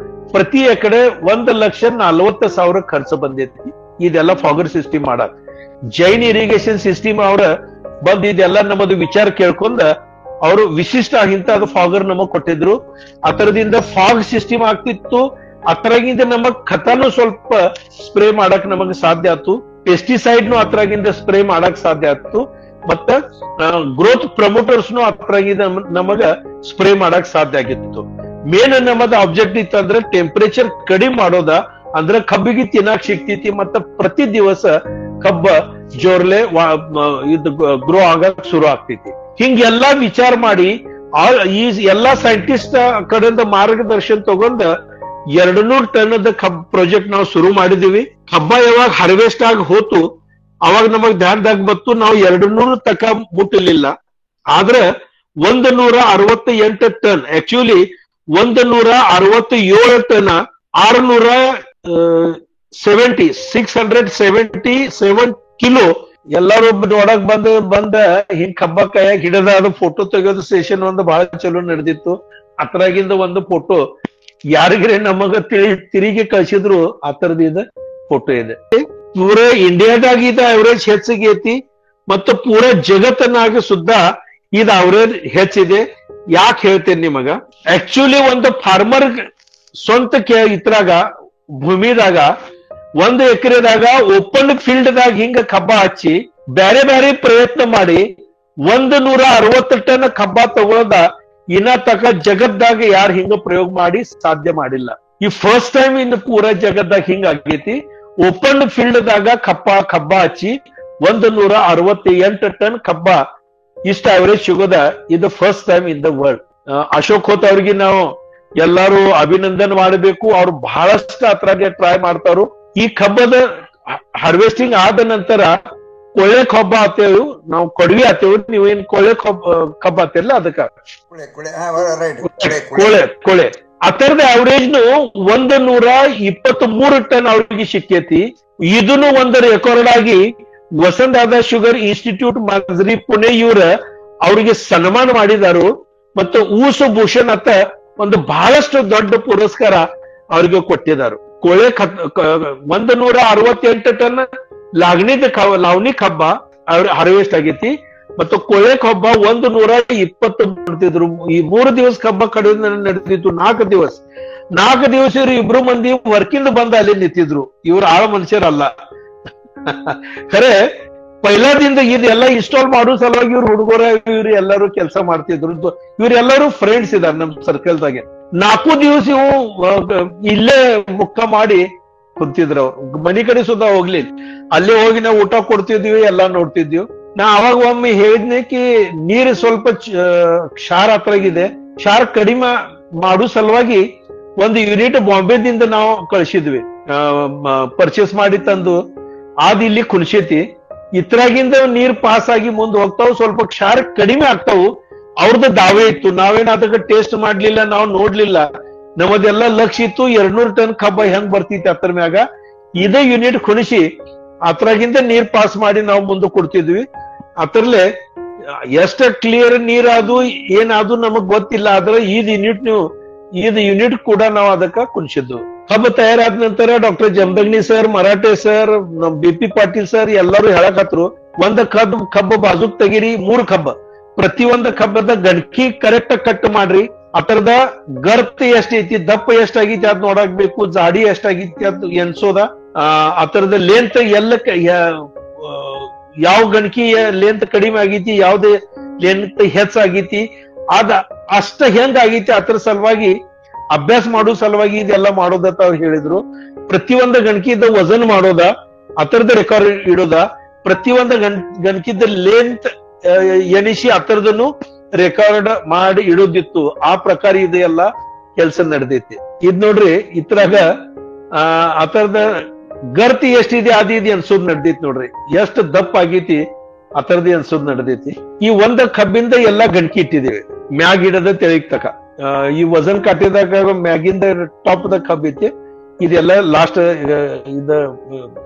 ಪ್ರತಿ ಎಕಡೆ 1,40,000 ಖರ್ಚು ಬಂದೈತಿ. ಇದೆಲ್ಲ ಫಾಗರ್ ಸಿಸ್ಟಮ್ ಮಾಡಕ್ ಜೈನ್ ಇರಿಗೇಷನ್ ಸಿಸ್ಟಮ್ ಅವ್ರ ಬಂದ್ ಇದೆಲ್ಲ ನಮ್ಮದು ವಿಚಾರ ಕೇಳ್ಕೊಂಡ ಅವರು ವಿಶಿಷ್ಟ ಇಂತದ ಫಾಗರ್ ನಮಗ್ ಕೊಟ್ಟಿದ್ರು. ಅದರದಿಂದ ಫಾಗ್ ಸಿಸ್ಟಮ್ ಆಗ್ತಿತ್ತು. ಅದ್ರಾಗಿಂದ ನಮಗ್ ಖತಾನು ಸ್ವಲ್ಪ ಸ್ಪ್ರೇ ಮಾಡಕ್ ನಮಗ್ ಸಾಧ್ಯ ಆಯ್ತು. ಪೆಸ್ಟಿಸೈಡ್ನು ಅದ್ರಾಗಿಂದ ಸ್ಪ್ರೇ ಮಾಡಕ್ ಸಾಧ್ಯ ಆಯ್ತು. ಮತ್ತ ಗ್ರೋತ್ ಪ್ರಮೋಟರ್ಸ್ನು ಅದ್ರಾಗಿಂದ ನಮಗ ಸ್ಪ್ರೇ ಮಾಡಕ್ ಸಾಧ್ಯ ಆಗಿತ್ತು. ಮೇನ್ ನಮ್ಮದ ಆಬ್ಜೆಕ್ಟ್ ಇತ್ತು ಅಂದ್ರೆ ಟೆಂಪರೇಚರ್ ಕಡಿಮೆ ಮಾಡೋದ. ಅಂದ್ರೆ ಕಬ್ಬಿಗೆ ತಿನ್ನಕ್ ಸಿಗ್ತೈತಿ ಮತ್ತ ಪ್ರತಿ ದಿವಸ ಕಬ್ಬ ಜೋರ್ಲೆ ಇದು ಗ್ರೋ ಆಗಕ್ ಶುರು ಆಗ್ತೈತಿ. ಹಿಂಗೆಲ್ಲಾ ವಿಚಾರ ಮಾಡಿ ಈ ಎಲ್ಲಾ ಸೈಂಟಿಸ್ಟ್ ಕಡೆಯಿಂದ ಮಾರ್ಗದರ್ಶನ ತಗೊಂಡ 200 ಟನ್ ಪ್ರಾಜೆಕ್ಟ್ ನಾವು ಶುರು ಮಾಡಿದೀವಿ. ಕಬ್ಬ ಯಾವಾಗ ಹಾರ್ವೆಸ್ಟ್ ಆಗಿ ಹೋತು ಅವಾಗ ನಮಗ್ ಧ್ಯಾನದಾಗ ಬತ್ತು ನಾವು 200 ತಕ ಮುಟ್ಟಲಿಲ್ಲ. ಆದ್ರೆ 168 ಟನ್, ಆಕ್ಚುಲಿ 167 ಟನ್ 677 ಕಿಲೋ ಎಲ್ಲಾರು ನೋಡಕ್ ಬಂದ ಹಿಂಗ್ ಕಬ್ಬ ಕೈಯಾಗ ಹಿಡದ ಅದು ಫೋಟೋ ತೆಗೆಯೋದು ಸೆಷನ್ ಒಂದು ಬಹಳ ಚಲೋ ನಡೆದಿತ್ತು. ಅದ್ರಾಗಿಂದ ಒಂದು ಫೋಟೋ ಯಾರಿಗ್ರೆ ನಮಗ ತಿರುಗಿ ಕಳ್ಸಿದ್ರು ಆ ತರದಿಂದ ಫೋಟೋ ಇದೆ. ಪೂರ ಇಂಡಿಯಾದಾಗ ಇದು ಅವರೇಜ್ ಹೆಚ್ಚಿಗೆ ಐತಿ ಮತ್ತು ಪೂರ ಜಗತ್ತನಾಗ ಸುದ್ದ ಇದು ಅವರೇಜ್ ಹೆಚ್ಚಿದೆ. ಯಾಕೆ ಹೇಳ್ತೇನೆ ನಿಮಗ, ಆಕ್ಚುಲಿ ಒಂದು ಫಾರ್ಮರ್ ಸ್ವಂತ ಇದ್ರಾಗ ಭೂಮಿದಾಗ ಒಂದು ಎಕರೆದಾಗ ಓಪನ್ ಫೀಲ್ಡ್ ದಾಗ ಹಿಂಗ ಕಬ್ಬ ಹಚ್ಚಿ ಬ್ಯಾರೆ ಬ್ಯಾರೆ ಪ್ರಯತ್ನ ಮಾಡಿ 160 ಟನ್ ಕಬ್ಬ ತಗೊಳದ ಇನ್ನ ತಕ ಜಗತ್ದಾಗ ಯಾರು ಹಿಂಗ ಪ್ರಯೋಗ ಮಾಡಿ ಸಾಧ್ಯ ಮಾಡಿಲ್ಲ. ಈ ಫಸ್ಟ್ ಟೈಮ್ ಇನ್ನು ಪೂರಾ ಜಗತ್ದಾಗ ಹಿಂಗ ಆಗೈತಿ. ಓಪನ್ ಫೀಲ್ಡ್ ದಾಗ ಕಬ್ಬ ಹಚ್ಚಿ 168 ಟನ್ ಕಬ್ಬ ಇಷ್ಟ ಅವರೇಜ್ ಸಿಗೋದ ಇದು first time in the world. Ashok Khot ಅವ್ರಿಗೆ ನಾವು ಎಲ್ಲಾರು ಅಭಿನಂದನೆ ಮಾಡಬೇಕು. ಅವ್ರು ಬಹಳಷ್ಟು ಅದ್ರಾಗೆ ಟ್ರೈ ಮಾಡ್ತಾರು. ಈ ಕಬ್ಬದ ಹಾರ್ವೆಸ್ಟಿಂಗ್ ಆದ ನಂತರ ಕೊಳ್ಳೆ ಕಬ್ಬ ಆತೇವು, ನಾವು ಕೊಡವಿ ಆತೇವು, ನೀವೇನ್ ಕೊಳ್ಳೆ ಕಬ್ಬ ಆತಿರಲ್ಲ ಅದಕ್ಕ ಕೊಳೆ ಅದರದ ಅವರೇಜ್ 123 ಟನ್ ಅವ್ರಿಗೆ ಸಿಕ್ಕೇತಿ. ಇದನ್ನು ಒಂದು ರೆಕಾರ್ಡ್ ಆಗಿ ವಸಂತದಾದ ಶುಗರ್ ಇನ್ಸ್ಟಿಟ್ಯೂಟ್ ಮಜ್ರಿ ಪುಣೆ ಇವ್ರ ಅವ್ರಿಗೆ ಸನ್ಮಾನ ಮಾಡಿದಾರು. ಮತ್ತು ಊಸು ಭೂಷಣ್ ಅಂತ ಒಂದು ಬಹಳಷ್ಟು ದೊಡ್ಡ ಪುರಸ್ಕಾರ ಅವ್ರಿಗೆ ಕೊಟ್ಟಿದ್ದಾರೆ. ಕೊಳೆ 168 ಟನ್ ಲಾವಣಿ ಕಬ್ಬ ಅವ್ರ ಹಾರ್ವೆಸ್ಟ್ ಆಗೈತಿ. ಮತ್ತು ಕೊಳೆ ಕಬ್ಬ 120 ಮಾಡ್ತಿದ್ರು. ಈ 3 ದಿವಸ ಕಬ್ಬ ಕಡಿಮೆ ನಡೆದಿತ್ತು. 4 ದಿವಸ ಇವ್ರು ಇಬ್ರು ಮಂದಿ ವರ್ಕಿಂದ ಬಂದ ಅಲ್ಲಿ ನಿಂತಿದ್ರು. ಇವ್ರು ಆಳ ಮನುಷ್ಯರಲ್ಲ. ಖರೆ ಪೈಲಾದಿಂದ ಇದೆಲ್ಲ ಇನ್ಸ್ಟಾಲ್ ಮಾಡೋ ಸಲುವಾಗಿ ಇವ್ರು ಹುಡುಗರ ಇವ್ರು ಎಲ್ಲರೂ ಕೆಲಸ ಮಾಡ್ತಿದ್ರು. ಇವ್ರೆಲ್ಲರೂ ಫ್ರೆಂಡ್ಸ್ ಇದಾರೆ ನಮ್ ಸರ್ಕಲ್ದಾಗೆ. 4 ದಿವಸ ಇವು ಇಲ್ಲೇ ಮುಖ ಮಾಡಿ ಕುಂತಿದ್ರು. ಅವ್ರು ಮನಿ ಕಡೆ ಸುಧಾ ಹೋಗ್ಲಿಲ್ಲ. ಅಲ್ಲೇ ಹೋಗಿ ನಾವು ಊಟ ಕೊಡ್ತಿದ್ವಿ, ಎಲ್ಲಾ ನೋಡ್ತಿದ್ವಿ. ನಾ ಅವಾಗ ಒಮ್ಮೆ ಹೇಳಿದ್ನೇಕಿ ನೀರು ಸ್ವಲ್ಪ ಕ್ಷಾರ ಹತ್ರಾಗಿದೆ, ಕ್ಷಾರ ಕಡಿಮೆ ಮಾಡೋ ಸಲುವಾಗಿ ಒಂದು ಯೂನಿಟ್ ಬಾಂಬೆದಿಂದ ನಾವು ಕಳಿಸಿದ್ವಿ, ಪರ್ಚೇಸ್ ಮಾಡಿ ತಂದು ಆದ್ ಇಲ್ಲಿ ಕುಣಿಸೈತಿ. ಇತ್ರಾಗಿಂದ ನೀರ್ ಪಾಸ್ ಆಗಿ ಮುಂದೆ ಹೋಗ್ತಾವ್, ಸ್ವಲ್ಪ ಕ್ಷಾರ ಕಡಿಮೆ ಆಗ್ತಾವು. ಅವ್ರದ್ದು ದಾವೆ ಇತ್ತು. ನಾವೇನ ಅದಕ್ಕೆ ಟೇಸ್ಟ್ ಮಾಡ್ಲಿಲ್ಲ, ನಾವು ನೋಡ್ಲಿಲ್ಲ. ನಮ್ಮದೆಲ್ಲ ಲಕ್ಷ್ಯ ಇತ್ತು 200 ಟನ್ ಕಬ್ಬ ಹೆಂಗ್ ಬರ್ತಿತ್ತು ಅದ್ರ ಮ್ಯಾಗ. ಇದೇ ಯೂನಿಟ್ ಕುಣಿಸಿ ಅದ್ರಾಗಿಂದ ನೀರ್ ಪಾಸ್ ಮಾಡಿ ನಾವು ಮುಂದೆ ಕೊಡ್ತಿದ್ವಿ. ಅದ್ರಲ್ಲೇ ಎಷ್ಟ ಕ್ಲಿಯರ್ ನೀರ್ ಅದು ಏನಾದ್ರು ನಮಗ್ ಗೊತ್ತಿಲ್ಲ. ಆದ್ರೆ ಈದ್ ಯೂನಿಟ್ ಕೂಡ ನಾವು ಅದಕ್ಕ ಕುಣಿಸಿದ್ವು. ಕಬ್ಬ ತಯಾರಾದ ನಂತರ doctor Jamadagni sir, Marathe sir, ನಮ್ BP ಪಾಟೀಲ್ ಸರ್ ಎಲ್ಲರೂ ಹೇಳಕತ್ರು, ಒಂದ್ ಕಬ್ಬ ಬಾಜುಕ್ ತೆಗಿರಿ, 3 ಕಬ್ಬ, ಪ್ರತಿಯೊಂದು ಕಬ್ಬದ ಗಣಕಿ ಕರೆಕ್ಟ್ ಕಟ್ ಮಾಡ್ರಿ. ಅದರದ ಗರ್ತ್ ಎಷ್ಟೈತಿ, ದಪ್ಪ ಎಷ್ಟಾಗೈತಿ ಅದ್ ನೋಡಾಕ್ಬೇಕು, ಜಾಡಿ ಎಷ್ಟಾಗೈತಿ ಅದ್ ಎನ್ಸೋದ, ಅದರದ ಲೆಂತ್ ಎಲ್ಲ ಯಾವ ಗಣಕಿ ಲೆಂತ್ ಕಡಿಮೆ ಆಗೈತಿ, ಯಾವ್ದೇ ಲೆಂತ್ ಹೆಚ್ಚಾಗೈತಿ, ಅಷ್ಟ ಹೆಂಗ್ ಆಗೈತಿ ಅದ್ರ ಸಲುವಾಗಿ ಅಭ್ಯಾಸ ಮಾಡೋ ಸಲುವಾಗಿ ಇದೆಲ್ಲ ಮಾಡೋದತ್ತ ಅವ್ರು ಹೇಳಿದ್ರು. ಪ್ರತಿಯೊಂದು ಗಣಕಿದ ವಜನ್ ಮಾಡೋದ, ಅದರದ ರೆಕಾರ್ಡ್ ಇಡೋದ, ಪ್ರತಿಯೊಂದು ಗಣಕಿದ ಲೆಂತ್ ಎಣಿಸಿ ಅದರದನ್ನು ರೆಕಾರ್ಡ್ ಮಾಡಿ ಇಡೋದಿತ್ತು. ಆ ಪ್ರಕಾರ ಇದೆಲ್ಲ ಕೆಲಸ ನಡೆದೈತಿ. ಇದ್ ನೋಡ್ರಿ, ಇದ್ರಾಗ ಅದರದ ಗರ್ತಿ ಎಷ್ಟಿದೆ ಅದಿದೆ ಅನ್ಸೋದ್ ನಡೆದೈತಿ. ನೋಡ್ರಿ ಎಷ್ಟು ದಪ್ಪ ಆಗೈತಿ ಅದರದ್ದು ಅನ್ಸೋದ್ ನಡೆದೈತಿ. ಈ ಒಂದ ಕಬ್ಬಿಂದ ಎಲ್ಲಾ ಗಣಕಿ ಇಟ್ಟಿದ್ದೇವೆ, ಮ್ಯಾಗ್ ಇಡದ ತೆಳಿಗ್ ತಕ. ಈ ವಜನ್ ಕಾಟಿದಾಗ ಮ್ಯಾಗಿಂದ ಟಾಪ್ ದ ಕಬ್ಬ ಐತಿ, ಇದೆಲ್ಲ ಲಾಸ್ಟ್ ಇದ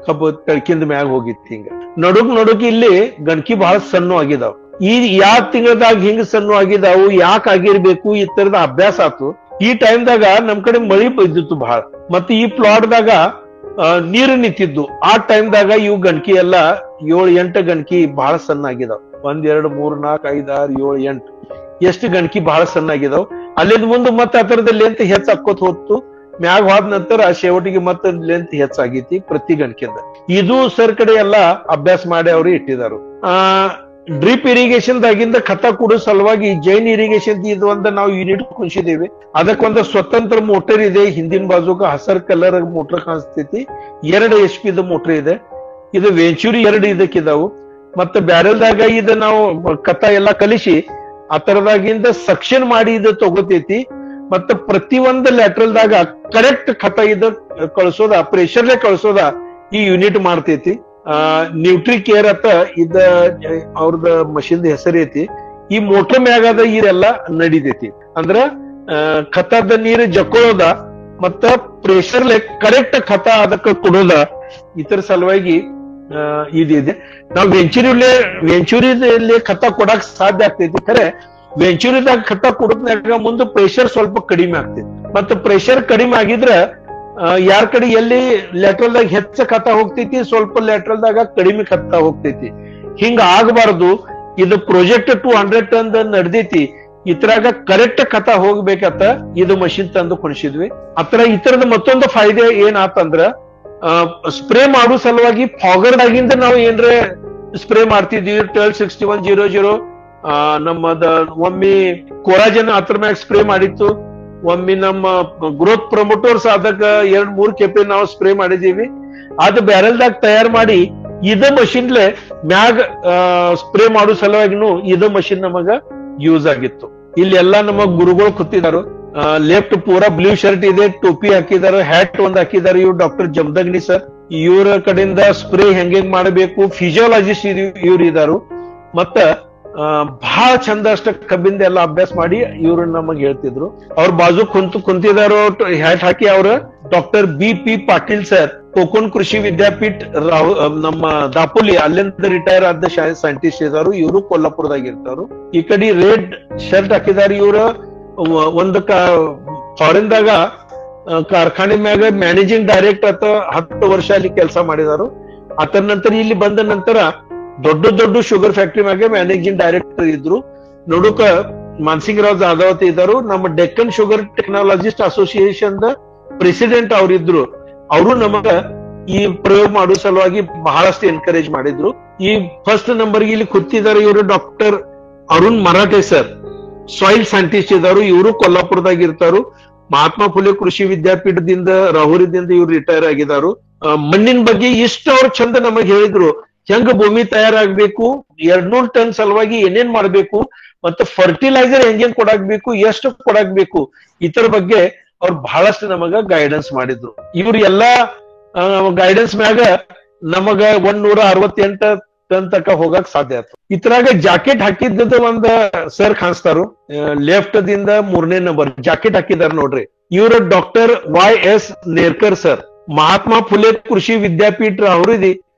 ಕಬ್ಬು ತಳಕಿಂದ ಮ್ಯಾಗ ಹೋಗಿತ್ತು. ಹಿಂಗ ನಡುಕ್ ಇಲ್ಲಿ ಗಣಕಿ ಬಹಳ ಸಣ್ಣ ಆಗಿದಾವ್. ಈ ಯಾವ ತಿಂಗಳದಾಗ ಹಿಂಗ ಸಣ್ಣ ಆಗಿದಾವು, ಯಾಕೆ ಆಗಿರ್ಬೇಕು, ಈ ತರದ ಅಭ್ಯಾಸ ಆತು. ಈ ಟೈಮ್ದಾಗ ನಮ್ ಕಡೆ ಮಳಿ ಬಿದ್ದಿತ್ತು ಬಹಳ, ಮತ್ತೆ ಈ ಪ್ಲಾಟ್ದಾಗ ನೀರು ನಿಂತಿದ್ದು. ಆ ಟೈಮ್ದಾಗ ಇವು ಗಣಕಿ ಎಲ್ಲ 7-8 ಗಣಕಿ ಬಹಳ ಸಣ್ಣ ಆಗಿದಾವ್. 1 2 3 4 5 6 7 8 ಎಷ್ಟು ಗಣಕಿ ಬಹಳ ಸಣ್ಣ ಆಗಿದಾವ್. ಅಲ್ಲಿಂದ ಮುಂದೆ ಮತ್ತೆ ಅದರದ ಲೆಂತ್ ಹೆಚ್ಚಾಕೋತ್ ಹೋತು. ಮ್ಯಾಗ ಹೋದ ನಂತರ ಶೇವಟಿಗೆ ಮತ್ತೆ ಲೆಂತ್ ಹೆಚ್ಚಾಗೈತಿ ಪ್ರತಿ ಗಣಕಿಂದ. ಇದು ಸರ್ ಕಡೆ ಎಲ್ಲ ಅಭ್ಯಾಸ ಮಾಡಿ ಅವ್ರು ಇಟ್ಟಿದಾರು. ಡ್ರಿಪ್ ಇರಿಗೇಷನ್ ದಾಗಿಂದ ಖತ ಕೊಡೋ ಸಲುವಾಗಿ ಜೈನ್ ಇರಿಗೇಷನ್ ಇದು ಒಂದು ನಾವು ಯೂನಿಟ್ ಕುಣಿಸಿದ್ದೇವೆ. ಅದಕ್ಕೊಂದು ಸ್ವತಂತ್ರ ಮೋಟರ್ ಇದೆ. ಹಿಂದಿನ ಬಾಜುಗ ಹಸರ್ ಕಲರ್ ಮೋಟರ್ ಕಾಣಿಸ್ತೈತಿ. 2 HP ಮೋಟರ್ ಇದೆ. ಇದು ವೆಂಚೂರಿ 2 ಇದಕ್ಕಿದಾವು. ಮತ್ತೆ ಬ್ಯಾರೆಲ್ದಾಗ ಇದು ನಾವು ಕಥ ಎಲ್ಲ ಕಲಿಸಿ ಅದರದಾಗಿಂದ ಸಕ್ಷನ್ ಮಾಡಿ ಇದು ತಗೋತೈತಿ. ಮತ್ತೆ ಪ್ರತಿಯೊಂದು ಲ್ಯಾಟ್ರಲ್ದಾಗ ಕರೆಕ್ಟ್ ಖತ ಇದು ಕಳ್ಸೋದ, ಪ್ರೆಷರ್ಲೆ ಕಳ್ಸೋದ ಈ ಯೂನಿಟ್ ಮಾಡ್ತೈತಿ. ನ್ಯೂಟ್ರಿ ಕೇರ್ ಅಂತ ಇದ ಅವ್ರದ ಮಷಿನ್ ಹೆಸರು ಐತಿ. ಈ ಮೋಟರ್ ಮ್ಯಾಗದ ಇದೆಲ್ಲ ನಡಿತೈತಿ. ಅಂದ್ರ ಖತದ ನೀರು ಜಕ್ಕೊಳ್ಳೋದ ಮತ್ತ ಪ್ರೆಷರ್ಲೆ ಕರೆಕ್ಟ್ ಖತ ಅದಕ್ಕೆ ಕೊಡೋದ. ಇತರ ಸಲುವಾಗಿ ಇದಿದೆ. ನಾವು ವೆಂಚೂರಿದಲ್ಲಿ ಖತ ಕೊಡಕ್ ಸಾಧ್ಯ ಆಗ್ತೈತಿ. ಖರೆ ವೆಂಚೂರಿದಾಗ ಖತ ಕೊಡೋದ್ನಾಗ ಮುಂದೆ ಪ್ರೆಷರ್ ಸ್ವಲ್ಪ ಕಡಿಮೆ ಆಗ್ತೈತಿ. ಮತ್ತೆ ಪ್ರೆಷರ್ ಕಡಿಮೆ ಆಗಿದ್ರ ಯಾರ್ ಕಡೆ ಎಲ್ಲಿ ಲ್ಯಾಟ್ರಲ್ದಾಗ ಹೆಚ್ಚ ಖತ ಹೋಗ್ತೈತಿ, ಸ್ವಲ್ಪ ಲ್ಯಾಟ್ರಲ್ದಾಗ ಕಡಿಮೆ ಖತ ಹೋಗ್ತೈತಿ. ಹಿಂಗ ಆಗಬಾರ್ದು. ಇದು ಪ್ರಾಜೆಕ್ಟ್ 200 ಟನ್ ನಡೆದೈತಿ. ಇದ್ರಾಗ ಕರೆಕ್ಟ್ ಖತ ಹೋಗ್ಬೇಕಂತ ಇದು ಮಷಿನ್ ತಂದು ಕುಣಿಸಿದ್ವಿ. ಇತರದ ಮತ್ತೊಂದು ಫಾಯ್ದೆ ಏನಾತಂದ್ರ ಸ್ಪ್ರೇ ಮಾಡೋ ಸಲುವಾಗಿ ಫಾಗರ್ ಆಗಿಂದ ನಾವು ಏನ್ರೆ ಸ್ಪ್ರೇ ಮಾಡ್ತಿದ್ವಿ 126100 ನಮ್ಮದ ಒಮ್ಮೆ ಕೊರಾಜನ್ ಅದ್ರ ಮ್ಯಾಗ ಸ್ಪ್ರೇ ಮಾಡಿತ್ತು, ಒಮ್ಮೆ ನಮ್ಮ ಗ್ರೋತ್ ಪ್ರಮೋಟರ್ಸ್ ಆದಾಗ 2-3 ಕೆಪಿ ನಾವು ಸ್ಪ್ರೇ ಮಾಡಿದೀವಿ. ಅದು ಬ್ಯಾರಲ್ದಾಗ ತಯಾರು ಮಾಡಿ ಇದ ಮಷಿನ್ಲೆ ಮ್ಯಾಗ ಸ್ಪ್ರೇ ಮಾಡೋ ಸಲುವಾಗಿನೂ ಇದ ಮಷಿನ್ ನಮಗ ಯೂಸ್ ಆಗಿತ್ತು. ಇಲ್ಲಿ ಎಲ್ಲಾ ನಮ್ಮ ಗುರುಗಳು ಕೂತಿದಾರು. ಲೆಫ್ಟ್ ಪೂರಾ ಬ್ಲೂ ಶರ್ಟ್ ಇದೆ, ಟೋಪಿ ಹಾಕಿದಾರೆ, ಹ್ಯಾಟ್ ಒಂದ್ ಹಾಕಿದಾರೆ. ಇವ್ರು ಡಾಕ್ಟರ್ ಜಮದಗ್ನಿ ಸರ್. ಇವ್ರ ಕಡೆಯಿಂದ ಸ್ಪ್ರೇ ಹೆಂಗ್ ಮಾಡಬೇಕು ಫಿಸಿಯೋಲಜಿಸ್ಟ್ ಇವ್ರು ಇದಾರು. ಮತ್ತ ಬಹಳ ಚಂದ ಅಷ್ಟ ಕಬ್ಬಿಂದ ಎಲ್ಲ ಅಭ್ಯಾಸ ಮಾಡಿ ಇವ್ರು ನಮಗ್ ಹೇಳ್ತಿದ್ರು. ಅವ್ರ ಬಾಜು ಕುಂತಿದಾರೋ ಹ್ಯಾಟ್ ಹಾಕಿ ಅವ್ರ doctor BP. Patil sir, cocoon ಕೃಷಿ ವಿದ್ಯಾಪೀಠ ನಮ್ಮ ದಾಪೋಲಿ ಅಲ್ಲಿಂದ ರಿಟೈರ್ ಆದ ಸೈಂಟಿಸ್ಟ್ ಇದಾರು. ಇವರು ಕೊಲ್ಲಾಪುರದಾಗ ಇರ್ತಾರು. ಈ ಕಡೆ ರೆಡ್ ಶರ್ಟ್ ಹಾಕಿದಾರೆ. ಇವ್ರ ಒಂದು ಫಾರಿನ್ದಾಗ ಕಾರ್ಖಾನೆ ಮ್ಯಾಗ ಮ್ಯಾನೇಜಿಂಗ್ ಡೈರೆಕ್ಟರ್ 10 ವರ್ಷ ಅಲ್ಲಿ ಕೆಲಸ ಮಾಡಿದಾರು. ಅದರ ನಂತರ ಇಲ್ಲಿ ಬಂದ ನಂತರ ದೊಡ್ಡ ಶುಗರ್ ಫ್ಯಾಕ್ಟರಿ ಮ್ಯಾಗ ಮ್ಯಾನೇಜಿಂಗ್ ಡೈರೆಕ್ಟರ್ ಇದ್ರು. ನೋಡುಕ ಮಾನ್ಸಿಂಗರಾವ್ ಜಾಧವ್ ಇದ್ದರು. ನಮ್ಮ ಡೆಕ್ಕನ್ ಶುಗರ್ ಟೆಕ್ನಾಲಜಿಸ್ಟ್ ಅಸೋಸಿಯೇಷನ್ ದ ಪ್ರೆಸಿಡೆಂಟ್ ಅವ್ರಿದ್ರು. ಅವರು ನಮಗ ಈ ಪ್ರಯೋಗ ಮಾಡೋ ಸಲುವಾಗಿ ಬಹಳಷ್ಟು ಎನ್ಕರೇಜ್ ಮಾಡಿದ್ರು. ಈ ಫಸ್ಟ್ ನಂಬರ್ ಇಲ್ಲಿ ಕೂತಿದ್ದಾರೆ ಇವರು doctor Arun Marathe sir, soil scientist ಇದಾರು. ಇವರು ಕೊಲ್ಲಾಪುರದಾಗ ಇರ್ತಾರು. ಮಹಾತ್ಮ ಫುಲೆ ಕೃಷಿ ವಿದ್ಯಾಪೀಠದಿಂದ ರಾಹುರಿದಿಂದ ಇವ್ರು ರಿಟೈರ್ ಆಗಿದಾರು. ಮಣ್ಣಿನ ಬಗ್ಗೆ ಇಷ್ಟು ಅವ್ರು ಚಂದ ನಮಗ್ ಹೇಳಿದ್ರು. ಹೆಂಗ ಭೂಮಿ ತಯಾರಾಗ್ಬೇಕು, 200 ಟನ್ ಸಲುವಾಗಿ ಏನೇನ್ ಮಾಡ್ಬೇಕು, ಮತ್ತೆ ಫರ್ಟಿಲೈಸರ್ ಹೆಂಗೇನ್ ಕೊಡಾಕ್ಬೇಕು, ಎಷ್ಟು ಕೊಡಾಕ್ಬೇಕು, ಇತರ ಬಗ್ಗೆ ಅವ್ರು ಬಹಳಷ್ಟು ನಮಗ ಗೈಡೆನ್ಸ್ ಮಾಡಿದ್ರು. ಇವ್ರು ಎಲ್ಲಾ ಗೈಡೆನ್ಸ್ ಮ್ಯಾಗ ನಮಗ 168 ಟನ್ ತನಕ ಹೋಗಕ್ ಸಾಧ್ಯ ಆಯ್ತು. ಇದ್ರಾಗ ಜಾಕೆಟ್ ಹಾಕಿದ್ದ ಒಂದ್ ಸರ್ ಕಾಣಿಸ್ತಾರು. ಲೆಫ್ಟ್ ದಿಂದ 3ನೇ ನಂಬರ್ ಜಾಕೆಟ್ ಹಾಕಿದಾರ ನೋಡ್ರಿ. ಇವ್ರ doctor Y.S. Nerkar sir, Mahatma Phule Krishi Vidyapeeth ರಾಹುರಿ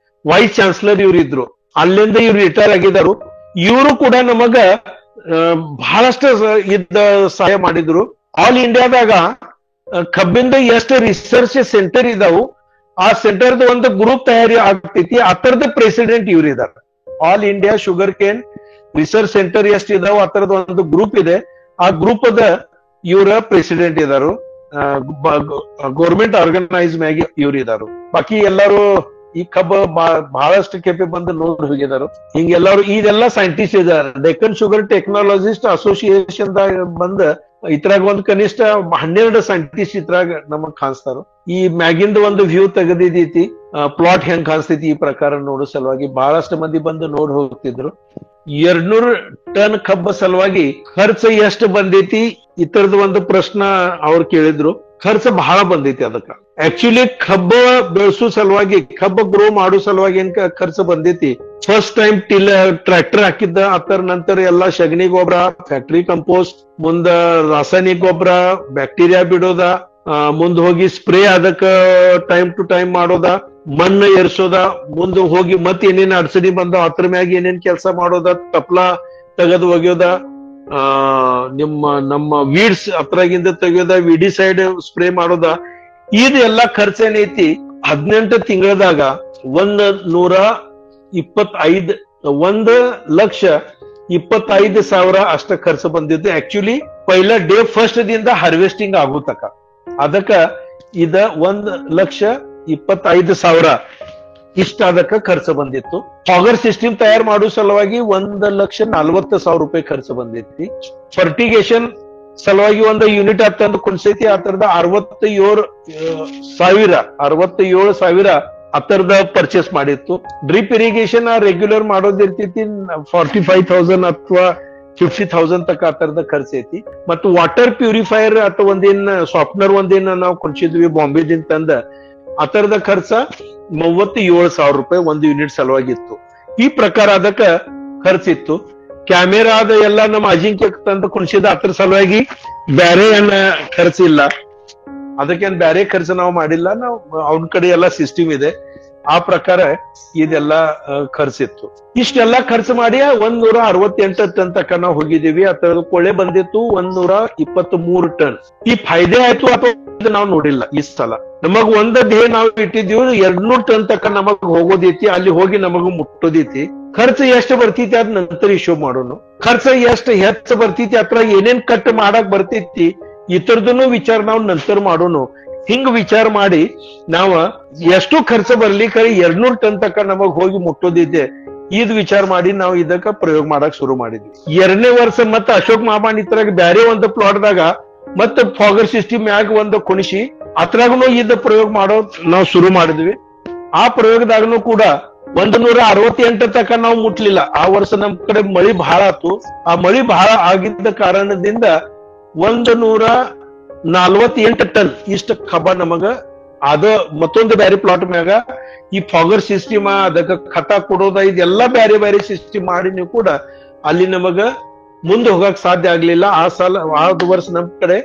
vice chancellor ಇವ್ರು ಇದ್ರು. ಅಲ್ಲಿಂದ ಇವ್ರು ರಿಟೈರ್ ಆಗಿದಾರು. ಇವರು ಕೂಡ ನಮಗ ಬಹಳಷ್ಟು ಸಹಾಯ ಮಾಡಿದ್ರು. ಆಲ್ ಇಂಡಿಯಾದಾಗ ಕಬ್ಬಿಂದ ಎಷ್ಟು ರಿಸರ್ಚ್ ಸೆಂಟರ್ ಇದಾವು, ಆ ಸೆಂಟರ್ದ ಒಂದು ಗ್ರೂಪ್ ತಯಾರಿ ಆಗ್ತೈತಿ. ಅದರದ ಪ್ರೆಸಿಡೆಂಟ್ ಇವ್ರು ಇದಾರೆ. All India sugar cane research centre ಎಷ್ಟು ಇದಾವ ಅದರದ ಒಂದು ಗ್ರೂಪ್ ಇದೆ. ಆ ಗ್ರೂಪ್ ಅದ ಇವರ ಪ್ರೆಸಿಡೆಂಟ್ ಇದಾರು. ಗೌರ್ಮೆಂಟ್ ಆರ್ಗನೈಸ್ ಮ್ಯಾಗ ಇವ್ರು ಇದಾರು. ಬಾಕಿ ಎಲ್ಲಾರು ಈ ಕಬ್ಬ ಬಹಳಷ್ಟು ಕೆಪಿ ಬಂದು ನೋಡಿ ಹೋಗಿದಾರು. ಹಿಂಗೆಲ್ಲಾರು ಇದೆಲ್ಲ ಸೈಂಟಿಸ್ಟ್ ಇದಾರೆ. ಡೆಕ್ಕನ್ ಶುಗರ್ ಟೆಕ್ನಾಲಜಿಸ್ಟ್ ಅಸೋಸಿಯೇಷನ್ ಬಂದ ಇದ್ರಾಗ ಒಂದು ಕನಿಷ್ಠ 12 ಸೈಂಟಿಸ್ಟ್ ಇದ್ರಾಗ ನಮಗ್ ಕಾಣಿಸ್ತಾರ. ಈ ಮ್ಯಾಗಿಂದ ಒಂದು ವ್ಯೂ ತೆಗೆದಿದೈತಿ, ಪ್ಲಾಟ್ ಹೆಂಗ್ ಕಾಣಿಸ್ತೈತಿ ಈ ಪ್ರಕಾರ ನೋಡೋ ಸಲುವಾಗಿ ಬಹಳಷ್ಟು ಮಂದಿ ಬಂದು ನೋಡಿ ಹೋಗ್ತಿದ್ರು. 200 ಟನ್ ಕಬ್ಬ ಸಲುವಾಗಿ ಖರ್ಚು ಎಷ್ಟು ಬಂದೈತಿ ಇತರದ ಒಂದು ಪ್ರಶ್ನ ಅವ್ರು ಕೇಳಿದ್ರು. ಖರ್ಚು ಬಹಳ ಬಂದೈತಿ. ಅದಕ್ಕ ಆಕ್ಚುಲಿ ಕಬ್ಬ ಬೆಳೆಸೋ ಸಲುವಾಗಿ, ಕಬ್ಬ ಗ್ರೋ ಮಾಡೋ ಸಲುವಾಗಿ ಏನ್ ಖರ್ಚು ಬಂದೈತಿ, ಫಸ್ಟ್ ಟೈಮ್ ಟ್ರ್ಯಾಕ್ಟರ್ ಹಾಕಿದ್ದ, ಅದರ ನಂತರ ಎಲ್ಲಾ ಸಗಣಿ ಗೊಬ್ಬರ, ಫ್ಯಾಕ್ಟರಿ ಕಂಪೋಸ್ಟ್, ಮುಂದ ರಾಸಾಯನಿಕ ಗೊಬ್ಬರ, ಬ್ಯಾಕ್ಟೀರಿಯಾ ಬಿಡೋದ, ಮುಂದ್ ಹೋಗಿ ಸ್ಪ್ರೇ ಅದಕ್ಕ ಟೈಮ್ ಟು ಟೈಮ್ ಮಾಡೋದ, ಮಣ್ಣು ಎರ್ಸೋದ, ಮುಂದೆ ಹೋಗಿ ಮತ್ ಏನೇನ್ ಅಡಚಣಿ ಬಂದ ಅದ್ರ ಮ್ಯಾಗ ಏನೇನ್ ಕೆಲಸ ಮಾಡೋದ, ತಪ್ಲಾ ತೆಗೆದು ಒಗೆಯೋದ, ನಮ್ಮ ವೀಡ್ಸ್ ಅದ್ರಾಗಿಂದ ತೆಗೆಯೋದ, ವಿಡಿಸೈಡ್ ಸ್ಪ್ರೇ ಮಾಡೋದ. ಇದೆಲ್ಲ ಖರ್ಚು ಏನೈತಿ 18 ತಿಂಗಳದಾಗ 1,25,000 ಅಷ್ಟ ಖರ್ಚು ಬಂದಿದ್ದು. ಆಕ್ಚುಲಿ ಪೈಲ ಡೇ ಫಸ್ಟ್ ದಿಂದ ಹಾರ್ವೆಸ್ಟಿಂಗ್ ಆಗುತ್ತಕ ಅದಕ್ಕ ಇದ 1,25,000 ಇಷ್ಟ ಅದಕ್ಕ ಖರ್ಚು ಬಂದಿತ್ತು. ಫಾಗರ್ ಸಿಸ್ಟಮ್ ತಯಾರು ಮಾಡೋ ಸಲುವಾಗಿ 1,40,000 ರೂಪಾಯಿ ಖರ್ಚು ಬಂದಿತ್ತು. ಫರ್ಟಿಗೇಷನ್ ಸಲುವಾಗಿ ಒಂದು ಯೂನಿಟ್ ಅಂತಂದು ಕುಣಿಸೈತಿ. ಆ ತರದ 67,000 ಅದರದ ಪರ್ಚೇಸ್ ಮಾಡಿತ್ತು. ಡ್ರಿಪ್ ಇರಿಗೇಷನ್ ರೆಗ್ಯುಲರ್ ಮಾಡೋದಿರ್ತೈತಿ 45,000 ಅಥವಾ 50,000 ತಕ್ಕ ಆ ತರದ ಖರ್ಚು ಐತಿ. ಮತ್ತು ವಾಟರ್ ಪ್ಯೂರಿಫೈಯರ್ ಅಥವಾ ಒಂದೇನ್ ಸಾಫ್ಟ್ನರ್ ಒಂದೇನ ನಾವು ಕುಣಿಸಿದ್ವಿ ಬಾಂಬೆದಿಂದ ತಂದ, ಆ ತರದ ಖರ್ಚ 37,000 ರೂಪಾಯಿ ಒಂದು ಯೂನಿಟ್ ಸಲುವಾಗಿತ್ತು. ಈ ಪ್ರಕಾರ ಅದಕ್ಕ ಖರ್ಚಿತ್ತು. ಕ್ಯಾಮೆರಾದ ಎಲ್ಲ ನಮ್ಮ ಅಜಿಂಕ್ಯ ತಂದು ಕುಣಿಸಿದ ಅದ್ರ ಸಲುವಾಗಿ ಬ್ಯಾರೆ ಏನ ಖರ್ಚಿಲ್ಲ. ಅದಕ್ಕೇನ್ ಬ್ಯಾರೆ ಖರ್ಚು ನಾವು ಮಾಡಿಲ್ಲ. ನಾವು ಅವನ ಕಡೆ ಎಲ್ಲ ಸಿಸ್ಟಮ್ ಇದೆ. ಆ ಪ್ರಕಾರ ಇದೆಲ್ಲ ಖರ್ಚಿತ್ತು. ಇಷ್ಟೆಲ್ಲ ಖರ್ಚು ಮಾಡಿ 168 ಟನ್ ತಕ್ಕ ನಾವು ಹೋಗಿದ್ದೀವಿ. ಅದರ ಕೊಳೆ ಬಂದಿತ್ತು 123 ಟನ್. ಈ ಫಾಯ್ದೆ ಆಯ್ತು ಅಥವಾ ನಾವು ನೋಡಿಲ್ಲ ಈ ಸಲ. ನಮಗ್ ಒಂದ ಧ್ಯೇಯ ನಾವು ಇಟ್ಟಿದ್ದೀವಿ 200 ಟನ್ ತಕ್ಕ ನಮಗ್ ಹೋಗೋದೈತಿ. ಅಲ್ಲಿ ಹೋಗಿ ನಮಗ್ ಮುಟ್ಟೋದೈತಿ. ಖರ್ಚು ಎಷ್ಟು ಬರ್ತೈತಿ ಅದ್ ನಂತರ ಇಶ್ಯೂ ಮಾಡೋನು. ಖರ್ಚು ಎಷ್ಟು ಹೆಚ್ಚು ಬರ್ತೈತಿ ಅಥವಾ ಏನೇನ್ ಕಟ್ ಮಾಡಕ್ ಬರ್ತೈತಿ ಇತರದನ್ನು ವಿಚಾರ ನಾವು ನಂತರ ಮಾಡೋನು. ಹಿಂಗ್ ವಿಚಾರ ಮಾಡಿ ನಾವ ಎಷ್ಟು ಖರ್ಚು ಬರ್ಲಿ ಕರೆ 200 ಟನ್ ತಕ ನಮಗ್ ಹೋಗಿ ಮುಟ್ಟೋದಿದೆ ಇದ್ ವಿಚಾರ ಮಾಡಿ ನಾವು ಇದಕ್ಕ ಪ್ರಯೋಗ ಮಾಡಕ್ ಶುರು ಮಾಡಿದ್ವಿ. 2ನೇ ವರ್ಷ ಮತ್ತ ಅಶೋಕ್ ಮಾಮಾನ್ ಇದ್ರಾಗ ಬ್ಯಾರೆ ಒಂದು ಪ್ಲಾಟ್ ದಾಗ ಮತ್ತ ಫಾಗರ್ ಸಿಸ್ಟಮ್ ಮ್ಯಾಗ ಒಂದು ಕುಣಿಸಿ ಅದ್ರಾಗನು ಇದ್ ಪ್ರಯೋಗ ಮಾಡೋ ನಾವು ಶುರು ಮಾಡಿದ್ವಿ. ಆ ಪ್ರಯೋಗದಾಗನು ಕೂಡ 168 ತಕ ನಾವು ಮುಟ್ಲಿಲ್ಲ. ಆ ವರ್ಷ ನಮ್ ಕಡೆ ಮಳಿ ಬಹಳ ಆತು. ಆ ಮಳಿ ಬಹಳ ಆಗಿದ್ದ ಕಾರಣದಿಂದ 148 ಟನ್ ಇಷ್ಟ ಕಬ್ಬ ನಮಗ ಅದ ಮತ್ತೊಂದು ಬ್ಯಾರೆ ಪ್ಲಾಟ್ ಮ್ಯಾಗ ಈ ಫಾಗರ್ ಸಿಸ್ಟಮ್ ಅದಕ್ಕ ಖತ ಕೊಡೋದ ಇದೆಲ್ಲಾ ಬ್ಯಾರೆ ಬ್ಯಾರೆ ಸಿಸ್ಟಮ್ ಮಾಡಿ ನೀವು ಕೂಡ ಅಲ್ಲಿ ನಮಗ ಮುಂದೆ ಹೋಗಕ್ ಸಾಧ್ಯ ಆಗ್ಲಿಲ್ಲ. ಆ ವರ್ಷ ನಮ್ ಕಡೆ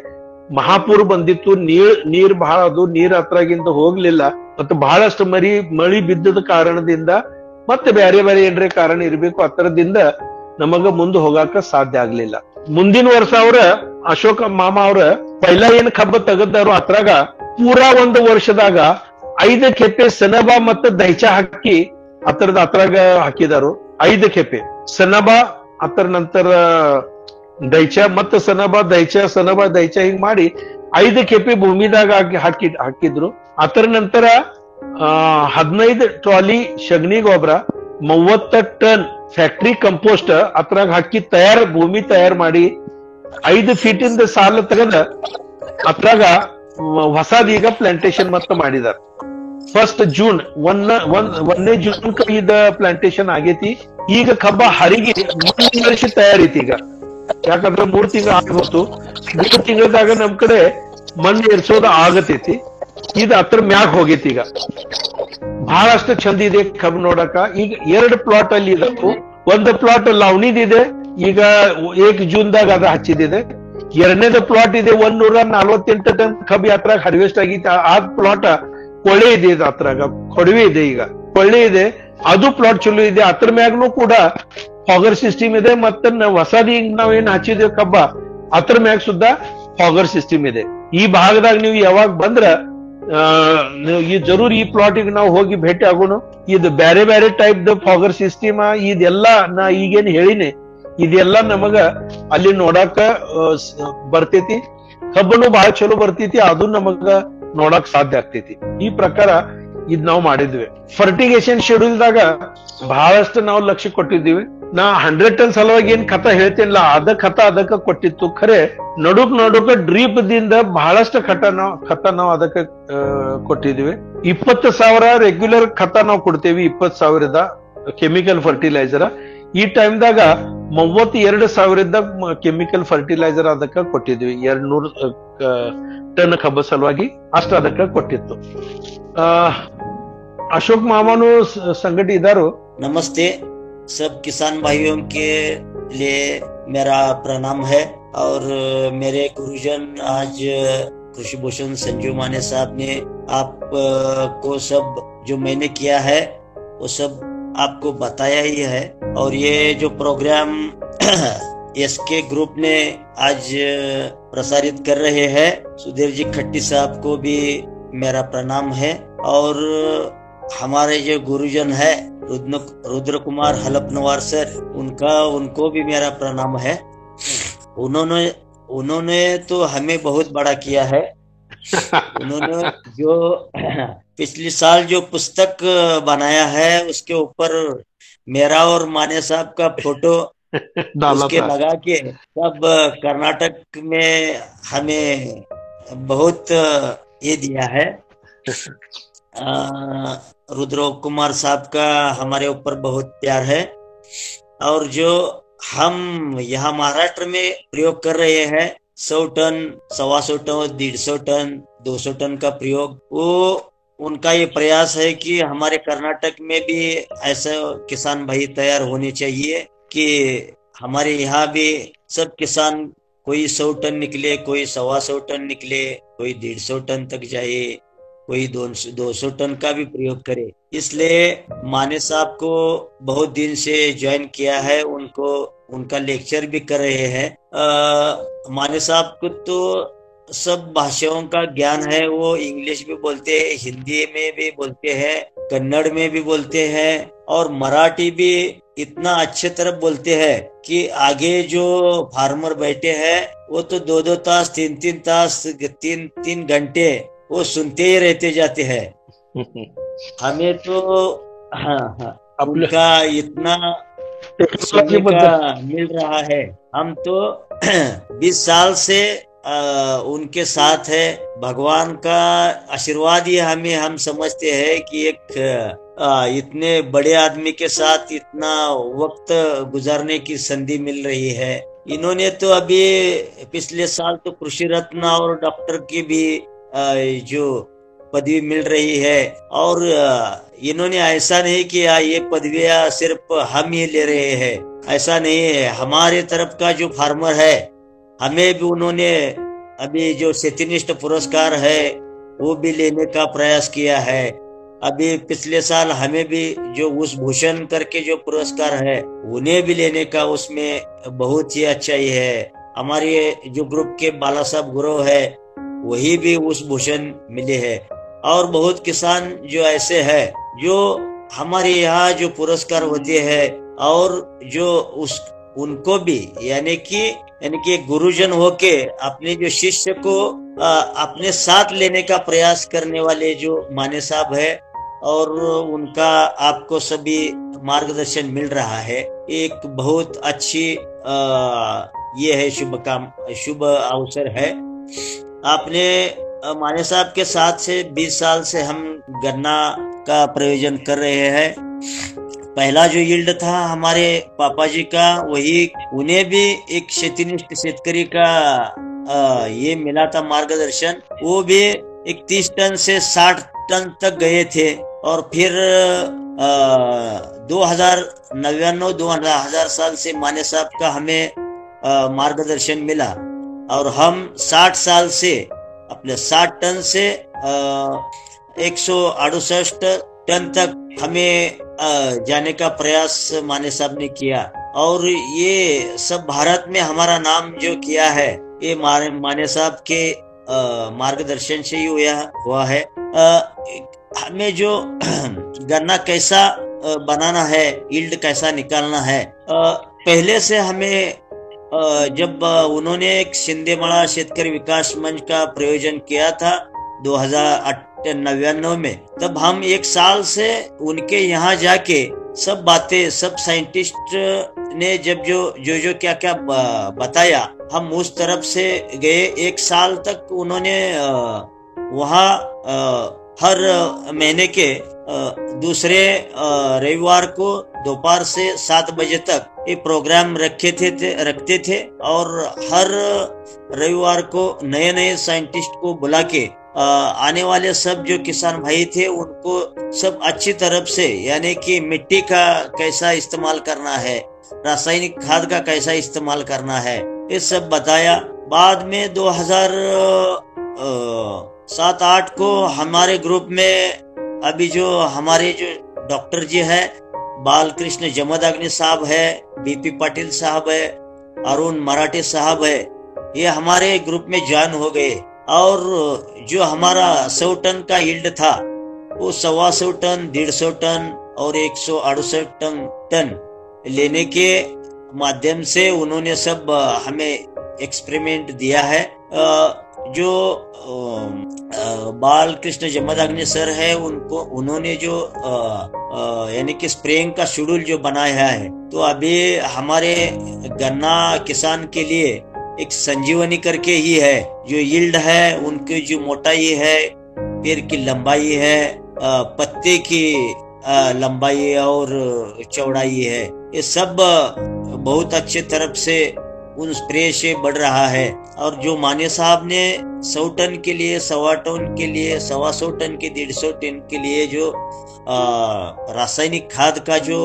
ಮಹಾಪೂರ್ ಬಂದಿತ್ತು. ನೀರ್ ಬಹಳ ಅದು, ನೀರ್ ಹತ್ರಾಗಿಂದ ಹೋಗ್ಲಿಲ್ಲ. ಮತ್ತೆ ಬಹಳಷ್ಟು ಮಳಿ ಬಿದ್ದದ ಕಾರಣದಿಂದ ಮತ್ತೆ ಬ್ಯಾರೆ ಬ್ಯಾರೆ ಏನ್ರೆ ಕಾರಣ ಇರ್ಬೇಕು, ಹತ್ರದಿಂದ ನಮಗ ಮುಂದೆ ಹೋಗಾಕ ಸಾಧ್ಯ ಆಗ್ಲಿಲ್ಲ. ಮುಂದಿನ ವರ್ಷ ಅವ್ರ ಅಶೋಕ ಮಾಮ ಅವ್ರ ಪೈಲಾ ಏನ್ ಕಬ್ಬ ತೆಗದಾರು ಅದ್ರಾಗ ಪೂರಾ ಒಂದು ವರ್ಷದಾಗ 5 ಕೆಪೆ ಸೆನಬಾ ಮತ್ತು ದೈಚಾ ಹಾಕಿ ಅದ್ರಾಗ ಹಾಕಿದಾರು. 5 ಕೆಪೆ ಸೆನಬಾ ಅದ್ರ ನಂತರ ದೈಚಾ ಮತ್ತು ಸೆನಬಾ ದೈಚಾ ಹಿಂಗ್ ಮಾಡಿ 5 ಕೆಪೆ ಭೂಮಿದಾಗ ಹಾಕಿದ್ರು. ಅದರ ನಂತರ 15 ಟ್ರಾಲಿ ಶಗಣಿ ಗೊಬ್ಬರ, 30 ಟನ್ ಫ್ಯಾಕ್ಟ್ರಿ ಕಂಪೋಸ್ಟ್ ಅದ್ರಾಗ ಹಾಕಿ ಭೂಮಿ ತಯಾರು ಮಾಡಿ 5 ಫೀಟಿಂದ ಸಾಲ ತೆಗೆದ ಅದ್ರಾಗ ಹೊಸದೀಗ ಪ್ಲಾಂಟೇಶನ್ ಮತ್ತ ಮಾಡಿದಾರ. 1 ಜೂನ್ 1ನೇ ಜೂನ್ ಇದ ಪ್ಲಾಂಟೇಶನ್ ಆಗೇತಿ. ಈಗ ಕಬ್ಬ ಹರಿಗೆ 3 ವರ್ಷ ತಯಾರೈತಿ ಈಗ. ಯಾಕಂದ್ರೆ 3 ತಿಂಗಳು ಆಗ್ಬೋದು. 3 ತಿಂಗಳದಾಗ ನಮ್ ಕಡೆ ಮಣ್ಣು ಎರ್ಸೋದ ಆಗತೈತಿ. ಇದು ಅದ್ರ ಮ್ಯಾಗ ಹೋಗೈತಿ. ಈಗ ಬಹಳಷ್ಟು ಚಂದ ಇದೆ ಕಬ್ಬು ನೋಡಕ. ಈಗ 2 ಪ್ಲಾಟ್ ಅಲ್ಲಿ ಇದ್ದವು. ಒಂದು ಪ್ಲಾಟ್ ಲಾವಣಿದಿದೆ, ಈಗ 1 ಜೂನ್ದಾಗ ಅದ ಹಚ್ಚಿದಿದೆ. 2ನೇದ ಪ್ಲಾಟ್ ಇದೆ 148 ಟನ್ ಕಬ್ಬು ಅದ್ರಾಗ ಹಾರ್ವೆಸ್ಟ್ ಆಗೈತಿ. ಆ ಪ್ಲಾಟ್ ಕೊಳೆ ಇದೆ, ಅದ್ರಾಗ ಕೊಡವೆ ಇದೆ, ಈಗ ಕೊಳ್ಳೆ ಇದೆ. ಅದು ಪ್ಲಾಟ್ ಚಲೋ ಇದೆ. ಅದ್ರ ಮ್ಯಾಗ್ನು ಕೂಡ ಫಾಗರ್ ಸಿಸ್ಟಮ್ ಇದೆ. ಮತ್ತೆ ಹೊಸದಿ ನಾವೇನ್ ಹಚ್ಚಿದೇವ್ ಕಬ್ಬ ಅದ್ರ ಮ್ಯಾಗ ಸುದ್ದ ಫಾಗರ್ ಸಿಸ್ಟಮ್ ಇದೆ. ಈ ಭಾಗದಾಗ ನೀವು ಯಾವಾಗ ಬಂದ್ರ ಈ ಜರೂರ್ ಈ ಪ್ಲಾಟಿಗೆ ನಾವು ಹೋಗಿ ಭೇಟಿ ಆಗೋಣ. ಇದು ಬ್ಯಾರೆ ಬ್ಯಾರೆ ಟೈಪ್ ದ ಫಾಗರ್ ಸಿಸ್ಟಮ್ ಇದೆಲ್ಲಾ ನಾ ಈಗೇನ್ ಹೇಳಿನಿ ಇದೆಲ್ಲಾ ನಮಗ ಅಲ್ಲಿ ನೋಡಾಕ ಬರ್ತೈತಿ. ಕಬ್ಬನು ಬಹಳ ಚಲೋ ಬರ್ತೈತಿ, ಅದು ನಮಗ ನೋಡಕ್ ಸಾಧ್ಯ ಆಗ್ತೈತಿ. ಈ ಪ್ರಕಾರ ಇದ್ ನಾವು ಮಾಡಿದ್ವಿ. ಫರ್ಟಿಗೇಷನ್ ಶೆಡ್ಯೂಲ್ದಾಗ ಬಹಳಷ್ಟು ನಾವು ಲಕ್ಷ್ಯ ಕೊಟ್ಟಿದ್ದೀವಿ. ನಾ 100 ಟನ್ ಸಲುವಾಗಿ ಏನ್ ಕಥ ಹೇಳ್ತೇನಿಲ್ಲ, ಅದಕ್ಕ ಕೊಟ್ಟಿತ್ತು. ಖರೆ ನಡುಕ ಡ್ರೀಪ್ ದಿಂದ ಬಹಳಷ್ಟು ಖತ ನಾವು ಅದಕ್ಕೆ ಕೊಟ್ಟಿದ್ವಿ. 20,000 ರೆಗ್ಯುಲರ್ ಖತ ನಾವು ಕೊಡ್ತೇವಿ, 20,000 ಕೆಮಿಕಲ್ ಫರ್ಟಿಲೈಸರ್. ಈ ಟೈಮ್ದಾಗ 32,000 ಕೆಮಿಕಲ್ ಫರ್ಟಿಲೈಸರ್ ಅದಕ್ಕ ಕೊಟ್ಟಿದ್ವಿ. 200 ಟನ್ ಕಬ್ಬ ಸಲುವಾಗಿ ಅಷ್ಟ ಅದಕ್ಕ ಕೊಟ್ಟಿತ್ತು. ಅಶೋಕ್ ಮಾಮಾನು ಸಂಗಟಿ ಇದಾರು. नमस्ते सब किसान भाइयों के लिए मेरा प्रणाम है। और मेरे गुरुजन आज कृषि भूषण संजीव माने साहब ने आप को सब जो मैंने किया है वो सब आपको बताया ही है। और ये जो प्रोग्राम एसके ग्रुप ने आज प्रसारित कर रहे हैं, सुधीर जी खट्टी साहब को भी मेरा प्रणाम है। और हमारे जो गुरुजन है रुद्र कुमार हलपनवार सर, उनको भी मेरा प्रणाम है। उन्होंने तो हमें बहुत बड़ा किया है। उन्होंने जो पिछले साल जो पुस्तक बनाया है उसके ऊपर मेरा और माने साहब का फोटो उसके लगा के सब कर्नाटक में हमें बहुत ये दिया है। रुद्र कुमार साहब का हमारे ऊपर बहुत प्यार है। और जो हम यहाँ महाराष्ट्र में प्रयोग कर रहे हैं 100 टन, 125 टन, 150 टन, 200 टन का प्रयोग, वो उनका ये प्रयास है कि हमारे कर्नाटक में भी ऐसे किसान भाई तैयार होने चाहिए कि हमारे यहाँ भी सब किसान कोई 100 टन निकले, कोई 125 टन निकले, कोई 150 टन तक जाए, कोई 200 टन का भी प्रयोग करे। इसलिए माने साहब को बहुत दिन से ज्वाइन किया है, उनका लेक्चर भी कर रहे हैं। माने साहब को तो सब भाषाओं का ज्ञान है। वो इंग्लिश भी बोलते हैं, हिंदी में भी बोलते हैं, कन्नड़ में भी बोलते हैं और मराठी भी इतना अच्छे तरह बोलते हैं कि आगे जो फार्मर बैठे हैं वो तो 2-2 तास 3-3 तास 3-3 घंटे वो सुनते ही रहते जाते हैं। हमें तो हाँ, उनका इतना सुनने का मिल रहा है। हम तो 20 साल से उनके साथ है। भगवान का आशीर्वाद ही हम समझते हैं कि एक इतने बड़े आदमी के साथ इतना वक्त गुजारने की संधि मिल रही है। इन्होंने तो अभी पिछले साल तो कृषि रत्न और डॉक्टर की भी जो पदवी मिल रही है। और इन्होंने ऐसा नहीं किया ये पदवियां सिर्फ हम ही ले रहे हैं, ऐसा नहीं है। हमारे तरफ का जो फार्मर है हमें भी उन्होंने अभी जो सत्यनिष्ठ पुरस्कार है वो भी लेने का प्रयास किया है। अभी पिछले साल हमें भी जो उस भूषण करके जो पुरस्कार है उन्हें भी लेने का उसमें बहुत ही अच्छा ही है। हमारे जो ग्रुप के बाला साहब गुरु है वही भी उस भूषण मिले है। और बहुत किसान जो ऐसे है जो हमारे यहाँ जो पुरस्कार होते हैं और जो उनको भी यानी कि गुरुजन होके अपने जो शिष्य को अपने साथ लेने का प्रयास करने वाले जो माने साहब है और उनका आपको सभी मार्गदर्शन मिल रहा है। एक बहुत अच्छी ये है शुभ अवसर है। आपने माने साहब के साथ से 20 साल से हम गन्ना का प्रयोजन कर रहे हैं। पहला जो यील्ड था हमारे पापा जी का वही उन्हें भी एक शेतीनिष्ठ शेतकरी का ये मिला था मार्गदर्शन। वो भी 31 टन से 60 टन तक गए थे। और फिर 2099-2000 साल से माने साहब का हमें मार्गदर्शन मिला और हम 60 साल से अपने 60 टन से 168 टन तक हमें जाने का प्रयास माने साहब ने किया। और ये सब भारत में हमारा नाम जो किया है ये माने साहब के मार्गदर्शन से ही हुआ है। हमें जो गन्ना कैसा बनाना है, यील्ड कैसा निकालना है, पहले से हमें जब उन्होंने एक शिंदेमाळा शेतकरी विकास मंच का प्रयोजन किया था 2099 में, तब हम 1 साल से उनके यहाँ जाके सब बातें सब साइंटिस्ट ने जब जो क्या क्या बताया हम उस तरफ से गए। 1 साल तक उन्होंने वहाँ हर महीने के दूसरे रविवार को दोपहर से 7 बजे तक ये प्रोग्राम रखते थे और हर रविवार को नए साइंटिस्ट को बुला के आने वाले सब जो किसान भाई थे उनको सब अच्छी तरफ से यानी कि मिट्टी का कैसा इस्तेमाल करना है, रासायनिक खाद का कैसा इस्तेमाल करना है, ये सब बताया। बाद में 2007-8 को हमारे ग्रुप में अभी जो हमारे जो डॉक्टर जी है बालकृष्ण जमदाग्नि साहब है, बीपी पाटिल साहब है, अरुण मराठे साहब है, ये हमारे ग्रुप में ज्वाइन हो गए। और जो हमारा 100 टन का यील्ड था वो 125 टन, 150 टन और 168 टन लेने के माध्यम से उन्होंने सब हमें एक्सपेरिमेंट दिया है। जो बालकृष्ण जमदाग्नि सर है उन्होंने जो यानी कि स्प्रेइंग का शेड्यूल जो बनाया है, तो अभी हमारे गन्ना किसान के लिए एक संजीवनी करके ही है। जो यील्ड है उनकी जो मोटाई है, पेड़ की लंबाई है, पत्ते की लंबाई और चौड़ाई है, ये सब बहुत अच्छे तरफ से उन स्प्रे से बढ़ रहा है। और जो माने साहब ने 100 टन के लिए, 125 टन के लिए, 125 टन के 150 टन के लिए जो रासायनिक खाद का जो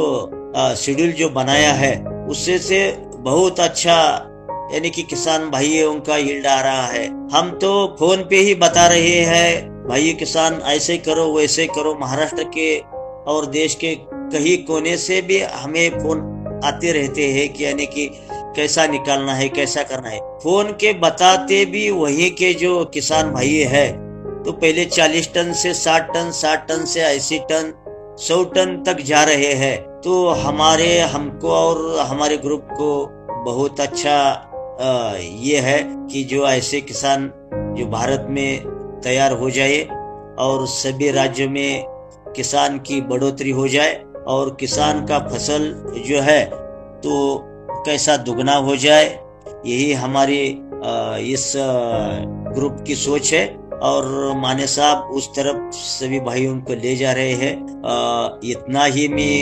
शेड्यूल जो बनाया है उससे से बहुत अच्छा यानी कि किसान भाइयों का यील्ड आ रहा है। हम तो फोन पे ही बता रहे हैं भाई किसान ऐसे करो वैसे करो। महाराष्ट्र के और देश के कहीं कोने से भी हमें फोन आते रहते हैं कि यानी कि कैसा निकालना है, कैसा करना है। फोन के बताते भी वही के जो किसान भाई है, तो पहले 40 टन से 60 टन, 60 टन से 80 टन, 100 टन तक जा रहे हैं। तो हमको और हमारे ग्रुप को बहुत अच्छा ये है कि जो ऐसे किसान जो भारत में तैयार हो जाए और सभी राज्यों में किसान की बढ़ोतरी हो जाए और किसान का फसल जो है तो कैसा दुगना हो जाए, यही हमारी इस ग्रुप की सोच है। और माने साहब उस तरफ सभी भाइयों को ले जा रहे हैं। इतना ही मैं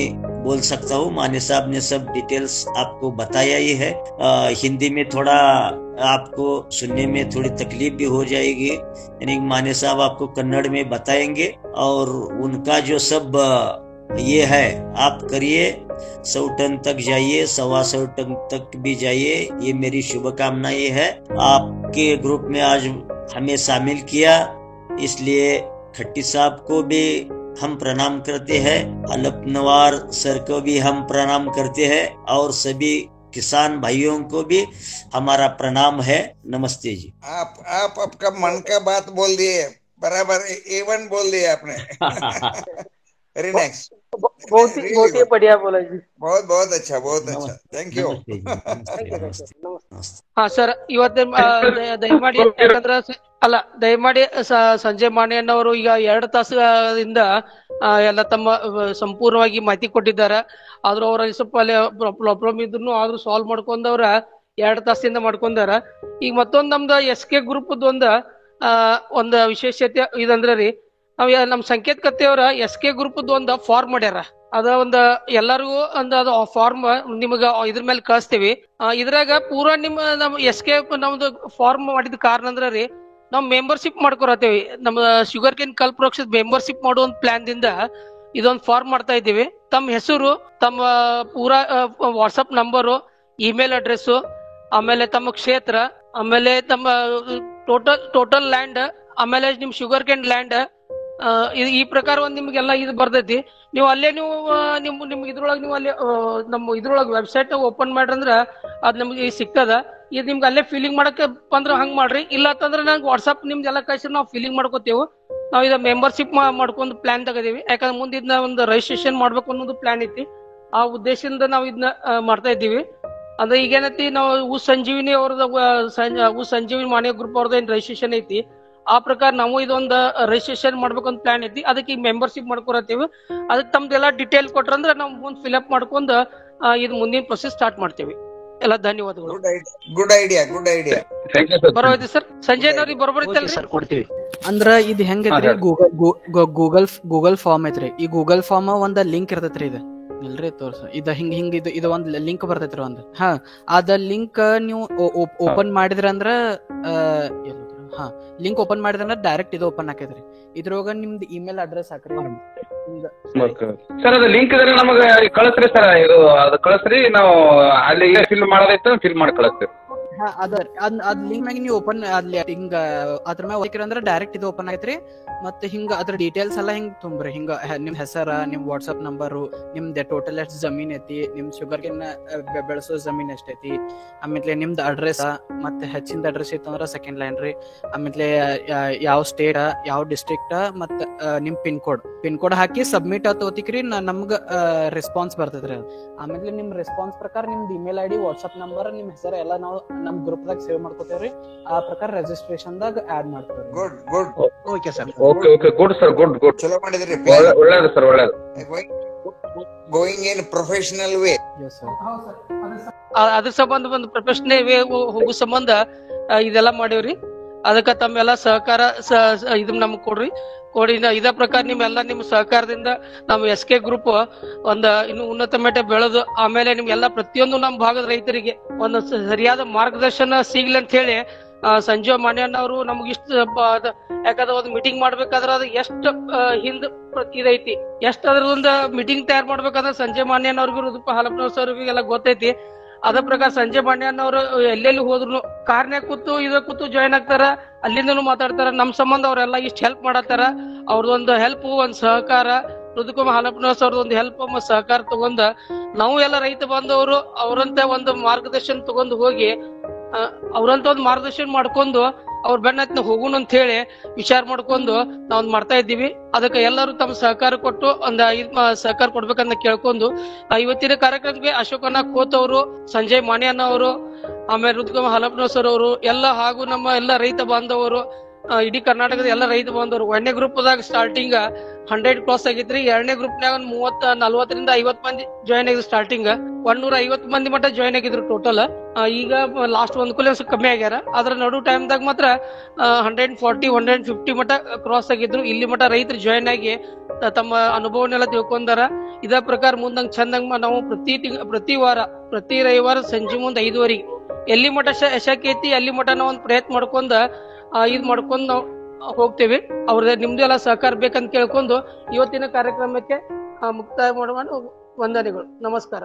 बोल सकता हूँ। माने साहब ने सब डिटेल्स आपको बताया ही है। हिंदी में थोड़ा आपको सुनने में थोड़ी तकलीफ भी हो जाएगी, यानी माने साहब आपको कन्नड़ में बताएंगे और उनका जो सब ये है आप करिए, 100 टन तक जाइए, 125 टन तक भी जाइए, ये मेरी शुभकामना ये है। आपके ग्रुप में आज हमें शामिल किया, इसलिए खट्टी साहब को भी हम प्रणाम करते हैं, हलपनवार सर को भी हम प्रणाम करते हैं और सभी किसान भाइयों को भी हमारा प्रणाम है। नमस्ते जी। आप आपका मन का बात बोल दिए, बराबर A1 बोल दिया आपने। वेरी नाइस, बहुत ही बढ़िया बोला जी। बहुत बहुत अच्छा, बहुत अच्छा, ಥ್ಯಾಂಕ್ ಯು। ಹಾ ಸರ್, ಇವತ್ತೇ ದಯಮಾಡಿ, ಯಾಕಂದ್ರೆ ದಯಮಾಡಿ ಸಂಜಯ್ ಮಾಣಿಯನ್ನವರು ಈಗ 2 ತಾಸದಿಂದ ಎಲ್ಲ ತಮ್ಮ ಸಂಪೂರ್ಣವಾಗಿ ಮಾಹಿತಿ ಕೊಟ್ಟಿದ್ದಾರೆ. ಆದ್ರೂ ಅವ್ರ ಸ್ವಲ್ಪ ಪ್ರಾಬ್ಲಮ್ ಇದ್ರು ಆದ್ರೂ ಸಾಲ್ವ್ ಮಾಡ್ಕೊಂಡವ್ರ 2 ತಾಸದಿಂದ ಮಾಡ್ಕೊಂಡಾರ. ಈಗ ಮತ್ತೊಂದ್ ನಮ್ದು SK ಗ್ರೂಪ್ ಒಂದು ವಿಶೇಷತೆ ಇದಂದ್ರೆ ರೀ, ನಾವ್ ನಮ್ ಸಂಕೇತ್ ಕತ್ತೆಯವ್ರ SK ಗ್ರೂಪ್ ಒಂದು ಫಾರ್ಮ್ ಮಾಡ್ಯಾರ. ಅದ ಒಂದ್ ಎಲ್ಲರಿಗೂ ಅದು ಫಾರ್ಮ್ ನಿಮಗ ಇದ್ರ ಮೇಲೆ ಕಳಿಸ್ತೀವಿ. ಇದ್ರಾಗ ಪೂರಾ ನಮ್ SK ನಮ್ದು ಫಾರ್ಮ್ ಮಾಡಿದ ಕಾರಣ ಅಂದ್ರ ರೀ, ನಾವ್ ಮೆಂಬರ್ಶಿಪ್ ಮಾಡ್ಕೊರತೇವಿ. ನಮ್ಮ ಶುಗರ್ ಕೇನ್ ಕಲ್ಪ್ ವೃಕ್ಷದ ಮೆಂಬರ್ಶಿಪ್ ಮಾಡೋ ಒಂದು ಪ್ಲಾನ್ ದಿಂದ ಇದೊಂದು ಫಾರ್ಮ್ ಮಾಡ್ತಾ ಇದ್ದೀವಿ. ತಮ್ಮ ಹೆಸರು, ತಮ್ಮ ಪೂರಾ ವಾಟ್ಸಪ್ ನಂಬರು, ಇಮೇಲ್ ಅಡ್ರೆಸ್, ಆಮೇಲೆ ತಮ್ಮ ಕ್ಷೇತ್ರ, ಆಮೇಲೆ ತಮ್ಮ ಟೋಟಲ್ ಲ್ಯಾಂಡ್, ಆಮೇಲೆ ನಿಮ್ ಶುಗರ್ ಕೇನ್ ಲ್ಯಾಂಡ್, ಈ ಪ್ರಕಾರ ಒಂದ್ ನಿಮ್ಗೆಲ್ಲ ಇದು ಬರ್ತೈತಿ. ನೀವು ಅಲ್ಲೇ ನಿಮ್ಗೆ ಇದ್ರೊಳಗೆ ನೀವು ಅಲ್ಲೇ ನಮ್ಮ ಇದ್ರೊಳಗೆ ವೆಬ್ಸೈಟ್ ಓಪನ್ ಮಾಡ್ರಂದ್ರ ಅದ್ ನಮ್ಗೆ ಸಿಗ್ತದ. ಇದು ನಿಮ್ಗೆ ಅಲ್ಲೇ ಫೀಲಿಂಗ್ ಮಾಡಕ್ಕೆ ಬಂದ್ರ ಹಂಗ್ ಮಾಡ್ರಿ, ಇಲ್ಲ ಅಂತಂದ್ರೆ ನಂಗೆ ವಾಟ್ಸಪ್ ನಿಮ್ದೆಲ್ಲ ಕಳ್ಸಿ ನಾವು ಫೀಲಿಂಗ್ ಮಾಡ್ಕೋತೇವೆ. ನಾವು ಇದ ಮೆಂಬರ್ಶಿಪ್ ಮಾಡ್ಕೊಂಡು ಪ್ಲಾನ್ ತಗದೀವಿ. ಯಾಕಂದ್ರೆ ಮುಂದೆ ಇದನ್ನ ಒಂದು ರಿಜಿಸ್ಟ್ರೇಷನ್ ಮಾಡ್ಬೇಕು ಅನ್ನೋದು ಪ್ಲಾನ್ ಐತಿ. ಆ ಉದ್ದೇಶದಿಂದ ನಾವು ಇದನ್ನ ಮಾಡ್ತಾ ಇದ್ದೀವಿ. ಅಂದ್ರೆ ಈಗೇನೈತಿ, ನಾವು ಸಂಜೀವಿನಿ ಅವ್ರದ್ದು ಸಂಜೀವಿನಿ ಮಾಣಿಯ ಗ್ರೂಪ್ ಅವ್ರದ್ದು ಏನ್ ರಿಜಿಸ್ಟ್ರೇಷನ್ ಐತಿ, ಆ ಪ್ರಕಾರ ನಾವು ಇದೊಂದು ರಿಜಿಸ್ಟ್ರೇಷನ್ ಮಾಡ್ಬೇಕು ಅಂತ ಪ್ಲಾನ್ ಐತಿ. ಅದಕ್ಕೆ ಈಗ ಮೆಂಬರ್ಶಿಪ್ ಮಾಡ್ಕೊರತ್ತೀವಿ. ಅದಕ್ಕೆ ತಮ್ದೆಲ್ಲ ಡೀಟೇಲ್ ಕೊಟ್ರಂದ್ರೆ ನಾವು ಮುಂದೆ ಫಿಲ್ಅಪ್ ಮಾಡ್ಕೊಂಡು ಇದು ಮುಂದಿನ ಪ್ರೊಸೆಸ್ ಸ್ಟಾರ್ಟ್ ಮಾಡ್ತೇವೆ. ಎಲ್ಲ ಧನ್ಯವಾದಗಳು. Good idea. ಬರೋಯ್ತು ಸರ್. ಸಂಜಯ್ ಅವ್ರಿಗೆ ಬರೋಬರ್ತಲ್ರಿ ಸರ್, ಕೊಡ್ತೀವಿ. ಅಂದ್ರ ಇದು ಹೆಂಗೈತ್ರಿ, ಗೂಗಲ್ ಫಾರ್ಮ್ ಐತ್ರಿ. ಈ ಗೂಗಲ್ ಫಾರ್ಮ್ ಒಂದ್ ಲಿಂಕ್ ಇರ್ತೈತ್ರಿ. ಇದು ಇಲ್ರಿ ತೋರ್ಸ, ಇದ ಹಿಂಗ್ ಇದು ಒಂದ್ ಲಿಂಕ್ ಬರ್ತೈತ್ರಿ ಒಂದು. ಅದ ಲಿಂಕ್ ನೀವು ಓಪನ್ ಮಾಡಿದ್ರ ಅಂದ್ರ ಲಿಂಕ್ ಓಪನ್ ಮಾಡಿದ್ರ ಡೈರೆಕ್ಟ್ ಇದು ಓಪನ್ ಆಕೈತ್ರಿ. ಇದ್ರೊಳಗ ನಿಮ್ದು ಇಮೇಲ್ ಅಡ್ರೆಸ್ ಹಾಕ್ರಿ. ಸರ್ ಅದು ಲಿಂಕ್ ಇದ್ರೆ ನಮಗ ಕಳಿಸ್ರಿ ಸರ್. ಇದು ಅದು ಕಳಿಸ್ರಿ, ನಾವು ಅಲ್ಲಿ ಫಿಲ್ ಮಾಡೋದೈತೆ ಫಿಲ್ ಮಾಡಿ ಕಳಿಸ್ತೀವಿ. ಅದ್ ಲಿಂಕ್ ಮ್ಯಾಗ ನೀವು ಓಪನ್ ಅಲ್ಲಿ ಹಿಂಗ ಅದ್ರ ಮ್ಯಾಗ ಹೋಗಿರ ಅಂದ್ರ ಡೈರೆಕ್ಟ್ ಇದು ಓಪನ್ ಆಗೈತ್ರಿ. ಮತ್ತೆ ಹಿಂಗ ಅದ್ರ ಡೀಟೇಲ್ಸ್ ಎಲ್ಲಾ ಹಿಂಗ್ ತುಂಬ್ರಿ. ಹಿಂಗ ನಿಮ್ ಹೆಸರ, ನಿಮ್ ವಾಟ್ಸ್ಆಪ್ ನಂಬರು, ನಿಮ್ದು ಟೋಟಲ್ ಎಷ್ಟ್ ಜಮೀನ್ ಐತಿ, ನಿಮ್ ಶುಗರ್ ಕೇನ್ ಬೆಳೆಸೋ ಜಮೀನ್ ಎಷ್ಟೈತಿ, ಆಮೇಲೆ ನಿಮ್ದು ಅಡ್ರೆಸ್, ಮತ್ತೆ ಹೆಚ್ಚಿಂದ ಅಡ್ರೆಸ್ ಐತಿ ಅಂದ್ರ ಸೆಕೆಂಡ್ ಲೈನ್ ರೀ. ಆಮೇಲೆ ಯಾವ ಸ್ಟೇಟ್, ಯಾವ ಡಿಸ್ಟ್ರಿಕ್ಟ್, ಮತ್ತ ನಿಮ್ ಪಿನ್ ಕೋಡ್ ಹಾಕಿ ಸಬ್ಮಿಟ್ ಆತೋತಿಕ್ರಿ. ನಮ್ಗ ರೆಸ್ಪಾನ್ಸ್ ಬರ್ತೈತ್ರಿ. ಆಮೇಲೆ ನಿಮ್ ರೆಸ್ಪಾನ್ಸ್ ಪ್ರಕಾರ ನಿಮ್ದು ಇಮೇಲ್ ID, ವಾಟ್ಸ್ಆಪ್ ನಂಬರ್, ನಿಮ್ ಹೆಸರು ಎಲ್ಲ ನಾವು ನಮ್ ಗ್ರೂಪ್ ದಾಗ ಸೇವ್ ಮಾಡ್ಕೋತೇವ್ರಿ. ಆ ಪ್ರಕಾರ ರೆಜಿಸ್ಟ್ರೇಷನ್ ದಾಗ ಆಡ್ ಮಾಡ್ತೇವ್ರಿ. Good. Okay sir. Okay good sir, good ಚಲೋ ಮಾಡಿದ್ರಿ. ಒಳ್ಳೇದು ಸರ್, ಒಳ್ಳೇದು. Going in professional way. ಅದ್ರ ಸಂಬಂಧ ಒಂದು ಪ್ರೊಫೆಷನಲ್ ವೇ ಹೋಗೋ ಸಂಬಂಧ ಇದೆಲ್ಲ ಮಾಡೇವ್ರಿ. ಅದಕ್ಕ ತಮ್ಮೆಲ್ಲ ಸಹಕಾರ ಇದನ್ನ ನಮ್ಗೆ ಕೊಡಿ. ಇದೇ ಪ್ರಕಾರ ನಿಮ್ಮ ಸಹಕಾರದಿಂದ ನಮ್ಮ SK ಗ್ರೂಪ್ ಇನ್ನು ಉನ್ನತ ಮಟ್ಟ ಬೆಳೆದು ಆಮೇಲೆ ನಿಮ್ಗೆಲ್ಲ ಪ್ರತಿಯೊಂದು ನಮ್ಮ ಭಾಗದ ರೈತರಿಗೆ ಒಂದು ಸರಿಯಾದ ಮಾರ್ಗದರ್ಶನ ಸಿಗ್ಲಿ ಅಂತ ಹೇಳಿ ಸಂಜೀವ್ ಮಾಣಿಯಣ್ಣ ಅವರು ನಮ್ಗೆ ಇಷ್ಟ, ಯಾಕಂದ್ರೆ ಒಂದು ಮೀಟಿಂಗ್ ಮಾಡ್ಬೇಕಾದ್ರೆ ಅದು ಎಷ್ಟು ಇದೈತಿ, ಎಷ್ಟು ಅದ್ರದೊಂದು ಮೀಟಿಂಗ್ ತಯಾರು ಮಾಡ್ಬೇಕಾದ್ರೆ ಸಂಜಯ್ ಮಾಣಿಯಣ್ಣ ಅವ್ರಿಗೂ, ರುದ್ರಪ್ಪ ಹಾಲಪ್ಪನವ್ರ ಸರ್ಗೂ ಎಲ್ಲ ಗೊತ್ತೈತಿ. ಅದ ಪ್ರಕಾರ ಸಂಜಯ್ ಮಾಣಿಯಣ್ಣ ಅವರು ಎಲ್ಲೆಲ್ಲಿ ಹೋದ್ರು ಕಾರ್ನ್ಯಾಗ ಕೂತು ಜಾಯಿನ್ ಆಗ್ತಾರ, ಅಲ್ಲಿಂದನೂ ಮಾತಾಡ್ತಾರ. ನಮ್ ಸಂಬಂಧ ಅವರೆಲ್ಲ ಇಷ್ಟ ಹೆಲ್ಪ್ ಮಾಡತ್ತಾರ. ಅವ್ರದೊಂದು ಹೆಲ್ಪ್, ಒಂದ್ ಸಹಕಾರ, ರುದ್ರಪ್ಪ ಹಾಲಪ್ಪನವ್ರ ಅವ್ರದ್ದು ಒಂದು ಹೆಲ್ಪ್ ಮತ್ತು ಸಹಕಾರ ತಗೊಂಡ ನಾವು ಎಲ್ಲ ರೈತ ಬಾಂಧವರು ಅವರಂತ ಒಂದು ಮಾರ್ಗದರ್ಶನ ತಗೊಂಡು ಹೋಗಿ ಅವ್ರಂತ ಒಂದು ಮಾರ್ಗದರ್ಶನ ಮಾಡ್ಕೊಂಡು ಅವ್ರ ಬೆನ್ನತ್ನ ಹೋಗೋಣ ಅಂತ ಹೇಳಿ ವಿಚಾರ ಮಾಡ್ಕೊಂಡು ನಾವ್ ಮಾಡ್ತಾ ಇದ್ದೀವಿ. ಅದಕ್ಕೆ ಎಲ್ಲರೂ ತಮ್ಮ ಸಹಕಾರ ಕೊಟ್ಟು ಸಹಕಾರ ಕೊಡ್ಬೇಕಂತ ಕೇಳ್ಕೊಂಡು ಇವತ್ತಿನ ಕಾರ್ಯಕ್ರಮಕ್ಕೆ ಅಶೋಕಣ್ಣ ಖೋತ್ ಅವರು, ಸಂಜಯ್ ಮಾಣಿಯಣ್ಣ ಅವರು, ಆಮೇಲೆ ರುದ್ರಪ್ಪ ಹಾಲಪ್ಪನವ್ರ ಸರ್ ಅವರು ಎಲ್ಲ ಹಾಗೂ ನಮ್ಮ ಎಲ್ಲ ರೈತ ಬಾಂಧವರು ಇಡೀ ಕರ್ನಾಟಕದ ಎಲ್ಲ ರೈತ ಬಂದವರು 1ನೇ ಗ್ರೂಪ್ದಾಗ ಸ್ಟಾರ್ಟಿಂಗ್ 100 ಕ್ರಾಸ್ ಆಗಿತ್ರಿ. 2ನೇ ಗ್ರೂಪ್ನಾಗ 40 50 ಮಂದಿ ಜಾಯ್ನ್ ಆಗಿದ್ರು. ಸ್ಟಾರ್ಟಿಂಗ್ 150 ಮಂದಿ ಮಟ್ಟ ಜಾಯ್ನ್ ಆಗಿದ್ರು ಟೋಟಲ್. ಈಗ ಲಾಸ್ಟ್ ಒಂದ್ ಕುಲ ಕಮ್ಮಿ ಆಗ್ಯಾರ. ಅದ್ರ ನಡು ಟೈಮ್ದಾಗ ಮಾತ್ರ 140 150 ಮಟ್ಟ ಕ್ರಾಸ್ ಆಗಿದ್ರು. ಇಲ್ಲಿ ಮಟ್ಟ ರೈತರು ಜಾಯ್ನ್ ಆಗಿ ತಮ್ಮ ಅನುಭವನೆಲ್ಲ ತಿಳ್ಕೊಂಡಾರ. ಇದೇ ಪ್ರಕಾರ ಮುಂದಂಗ್ ಚಂದಂಗ ನಾವು ಪ್ರತಿ ವಾರ ಪ್ರತಿ ರವಿವಾರ ಸಂಜೆ ಮುಂದೆ 5:15 ಎಲ್ಲಿ ಮಠ ಯಶಕೈತಿ ಅಲ್ಲಿ ಮಠ ನಾವು ಒಂದು ಪ್ರಯತ್ನ ಮಾಡ್ಕೊಂಡ ಇದ್ ಮಾಡ್ಕೊಂಡ್ ನಾವು ಹೋಗ್ತೇವೆ. ಅವ್ರದ್ದು ನಿಮ್ದು ಎಲ್ಲ ಸಹಕಾರ ಬೇಕಂತ ಕೇಳ್ಕೊಂಡು ಇವತ್ತಿನ ಕಾರ್ಯಕ್ರಮಕ್ಕೆ ಮುಕ್ತಾಯ ಮಾಡುವ ವಂದನೆಗಳು. ನಮಸ್ಕಾರ.